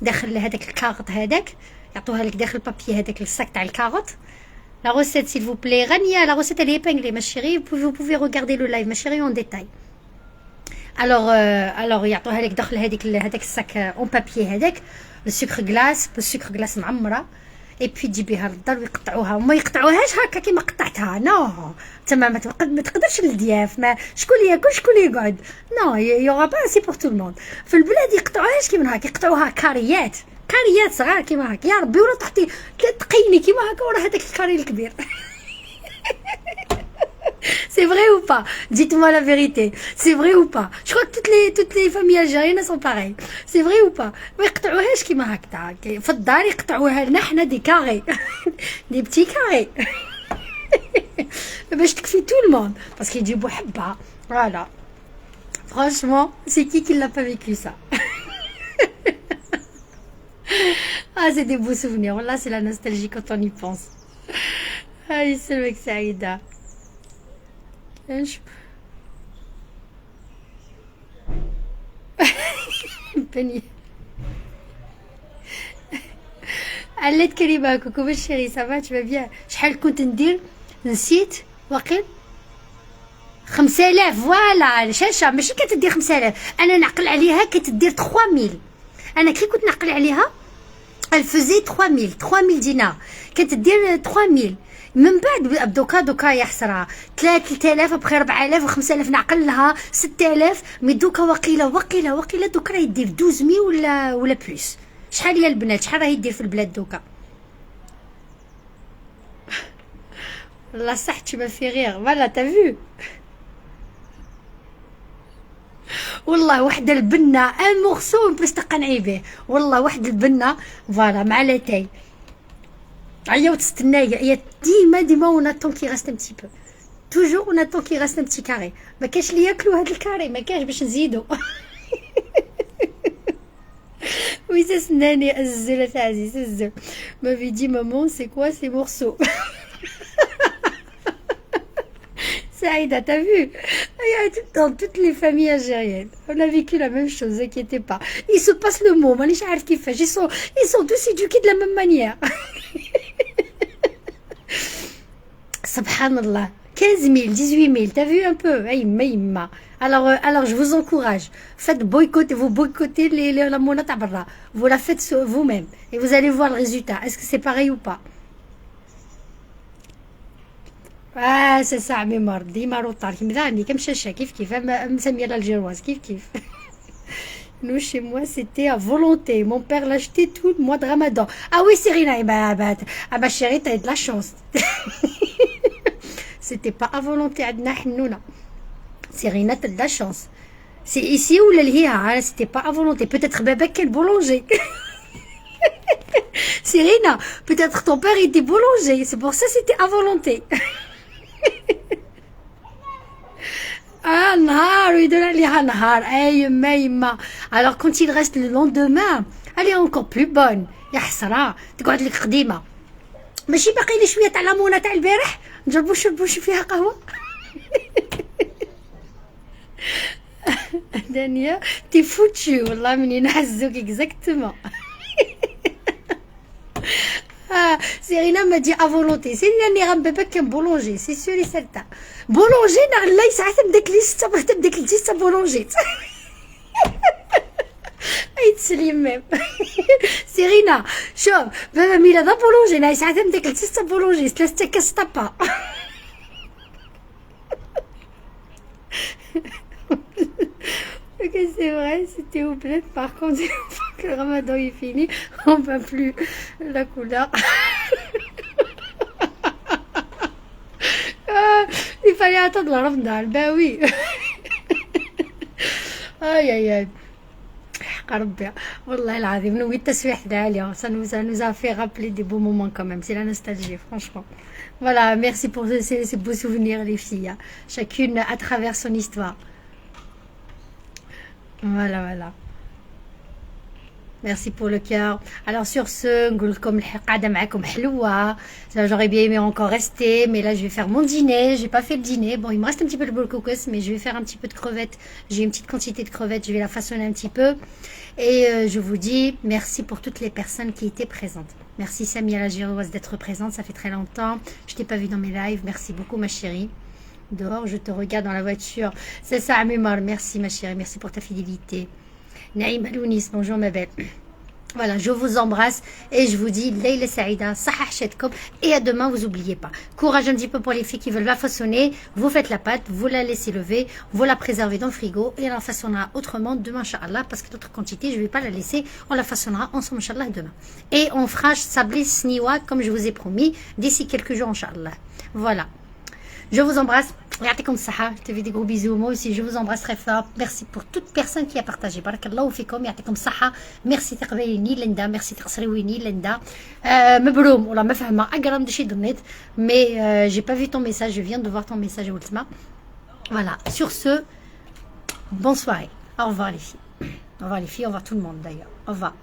داخل هذاك الكاغط هذاك، يعطوها لك داخل البابي هذاك الساك تاع الكاغط. La recette, s'il vous plaît. Rania, la recette, elle est épinglée, ma chérie. Vous pouvez regarder le live, ma chérie, en détail. Alors, يعطوها لك داخل هذاك الساك اون بابيي هذاك، السكر غلاس معمره. اي بي تجيبيها للدار ويقطعوها، وما يقطعوهاش هكا كيما قطعتها. نو تما ما تقدرش للضياف، ما شكون اللي ياكل شكون اللي يقعد. نو يوغا با سي بور تو الموند. في البلاد يقطعوهاش كيما هكا، يقطعوها كاريات صغار كيما هكا. يا ربي ولا تحطي تقيني كيما هكا ورا هذاك الكاري الكبير. C'est vrai ou pas? Dites-moi la vérité. C'est vrai ou pas? Je crois que toutes les familles algériennes sont pareilles. C'est vrai ou pas? ما يقطعوهاش كيما هكا في الدار، يقطعوها لنا حنا دي كاري. دي بتي كاري. باش تكفي tout le monde parce يجيبوا حبه. Voilà. Franchement, c'est qui l'a pas vécu ça? Ah, c'est des beaux souvenirs. Là, c'est la nostalgie quand on y pense. Ah, يسلمك سعيدة. ايش؟ بني. علات كريمة كوكو بالشيري سافا tu vas bien. شحال كنت ندير نسيت واقيل 5000. فوالا الشاشة ماشي كتدير 5000، انا نعقل عليها كتدير 3000. انا كي كنت نعقل عليها elle faisait 3000 دينار، كتدير 3000. من بعد دوكا يا حسرة 3000 بخي 4000 و5000 نعقل لها 6000. مي دوكا وقيله دوكا راهي دير 12000 ولا بلوس. شحال هي البنات، شحال راهي دير في البلاد دوكا؟ والله صح tu m'as fait rire. Voilà t'as vu. والله واحدة البنة ان مورسو بلوس تقنعي به. والله واحد البنة فوالا مع لاتاي عيا وتستنايا. هي ديما اون اتون كي غاست ان بتي بو، توجور اون اتون كي غاست ان بتي كاري. ما كاش اللي ياكلوا هاد الكاري، ما كاش باش نزيدو. Oui, c'est Snani, c'est m'avait dit maman, c'est quoi ces morceaux? Saïda, t'as vu? Dans toutes les familles algériennes, on a vécu la même chose, ne inquiétez pas. Ils se passent le mot, ils sont tous éduqués de la même manière. Subhanallah, 15 000, 18 000, t'as vu un peu? Aïma. Alors je vous encourage, vous boycottez la monnaie tabarra, vous la faites vous-même et vous allez voir le résultat. Est-ce que c'est pareil ou pas? c'est ça, mémoire, ديما روطار كيما ذاني كمشاشة كيف مسمية الجيرواز كيف. Nous, chez moi, c'était à volonté. Mon père l'achetait tout le mois de Ramadan. Ah oui, Serena, ah bah chérie, t'as eu de la chance. C'était pas à volonté, عندنا حنونة. Serena, t'as de la chance. C'est ici où l'Elhiya, c'était pas à volonté. Peut-être Bébé quel boulanger. Serena, peut-être ton père était boulanger. C'est pour ça que c'était à volonté. Ah, nahar, oui, de la liha nahar. Hey, Maïma. Alors, quand il reste le lendemain, elle est encore plus bonne. يا حسرة تقعد لك قديمة. ماشي باقي لي شوية تاع لامونة تاع البارح نجربو نشربو فيها قهوة. دانيا تي فوتشي والله مني نحزوك اكزاكتومون. Ah, Serena m'a dit à volonté. Serena n'est pas qu'un boulanger, c'est sûr et certain. Boulanger, là, il s'arrête de déclencher sa boulanger. Il se lit même. Serena, شوف بابا ميلا ده boulanger, là, il s'arrête de déclencher sa boulanger. Se laisse te casse pas. Ok, c'est vrai, c'était au bled. Par contre, une fois que le ramadan est fini, on ne voit plus la couleur. Il fallait attendre le ramadan, ben oui. Aïe, aïe, aïe. ربي والله العظيم نوي التسويح داليا ça nous a fait rappeler des beaux moments quand même, c'est la nostalgie franchement. Voilà, merci pour ces beaux souvenirs les filles, chacune à travers son histoire. Voilà, voilà. Merci pour le cœur. Alors sur ce, j'aurais bien aimé encore rester, mais là je vais faire mon dîner. J'ai pas fait le dîner. Bon, il me reste un petit peu de bol cocos, mais je vais faire un petit peu de crevettes. J'ai une petite quantité de crevettes, je vais la façonner un petit peu. Et je vous dis merci pour toutes les personnes qui étaient présentes. Merci Samia la Giroise d'être présente, ça fait très longtemps. Je t'ai pas vu dans mes lives. Merci beaucoup ma chérie. Dehors, je te regarde dans la voiture. C'est ça, Amimar. Merci ma chérie, merci pour ta fidélité. Naïm Alounis, bonjour ma belle. Voilà, je vous embrasse et je vous dis Leila Saïda, Sahah Chetkom, et à demain, vous n'oubliez pas. Courage un petit peu pour les filles qui veulent la façonner, vous faites la pâte, vous la laissez lever, vous la préservez dans le frigo et on la façonnera autrement demain, Inch'Allah, parce que d'autres quantités, je ne vais pas la laisser, on la façonnera ensemble, Inch'Allah, demain. Et on fera Sabli Sniwa, comme je vous ai promis, d'ici quelques jours, Inch'Allah. Voilà. Je vous embrasse. يعطيكم الصحة. Je te fais des gros bisous. Moi aussi, je vous embrasse très fort. Merci pour toute personne qui a partagé. Barakallahu fikum. يعطيكم الصحة. Merci تقبليني ليندا. Merci تقصريويني ليندا. مبروم والله ما فاهمة. أقرب دشي ضنيت. Mais j'ai pas vu ton message. Je viens de voir ton message Ultima. Voilà. Sur ce, bonne soirée. Au revoir les filles. Au revoir les filles. Au revoir tout le monde d'ailleurs. Au revoir.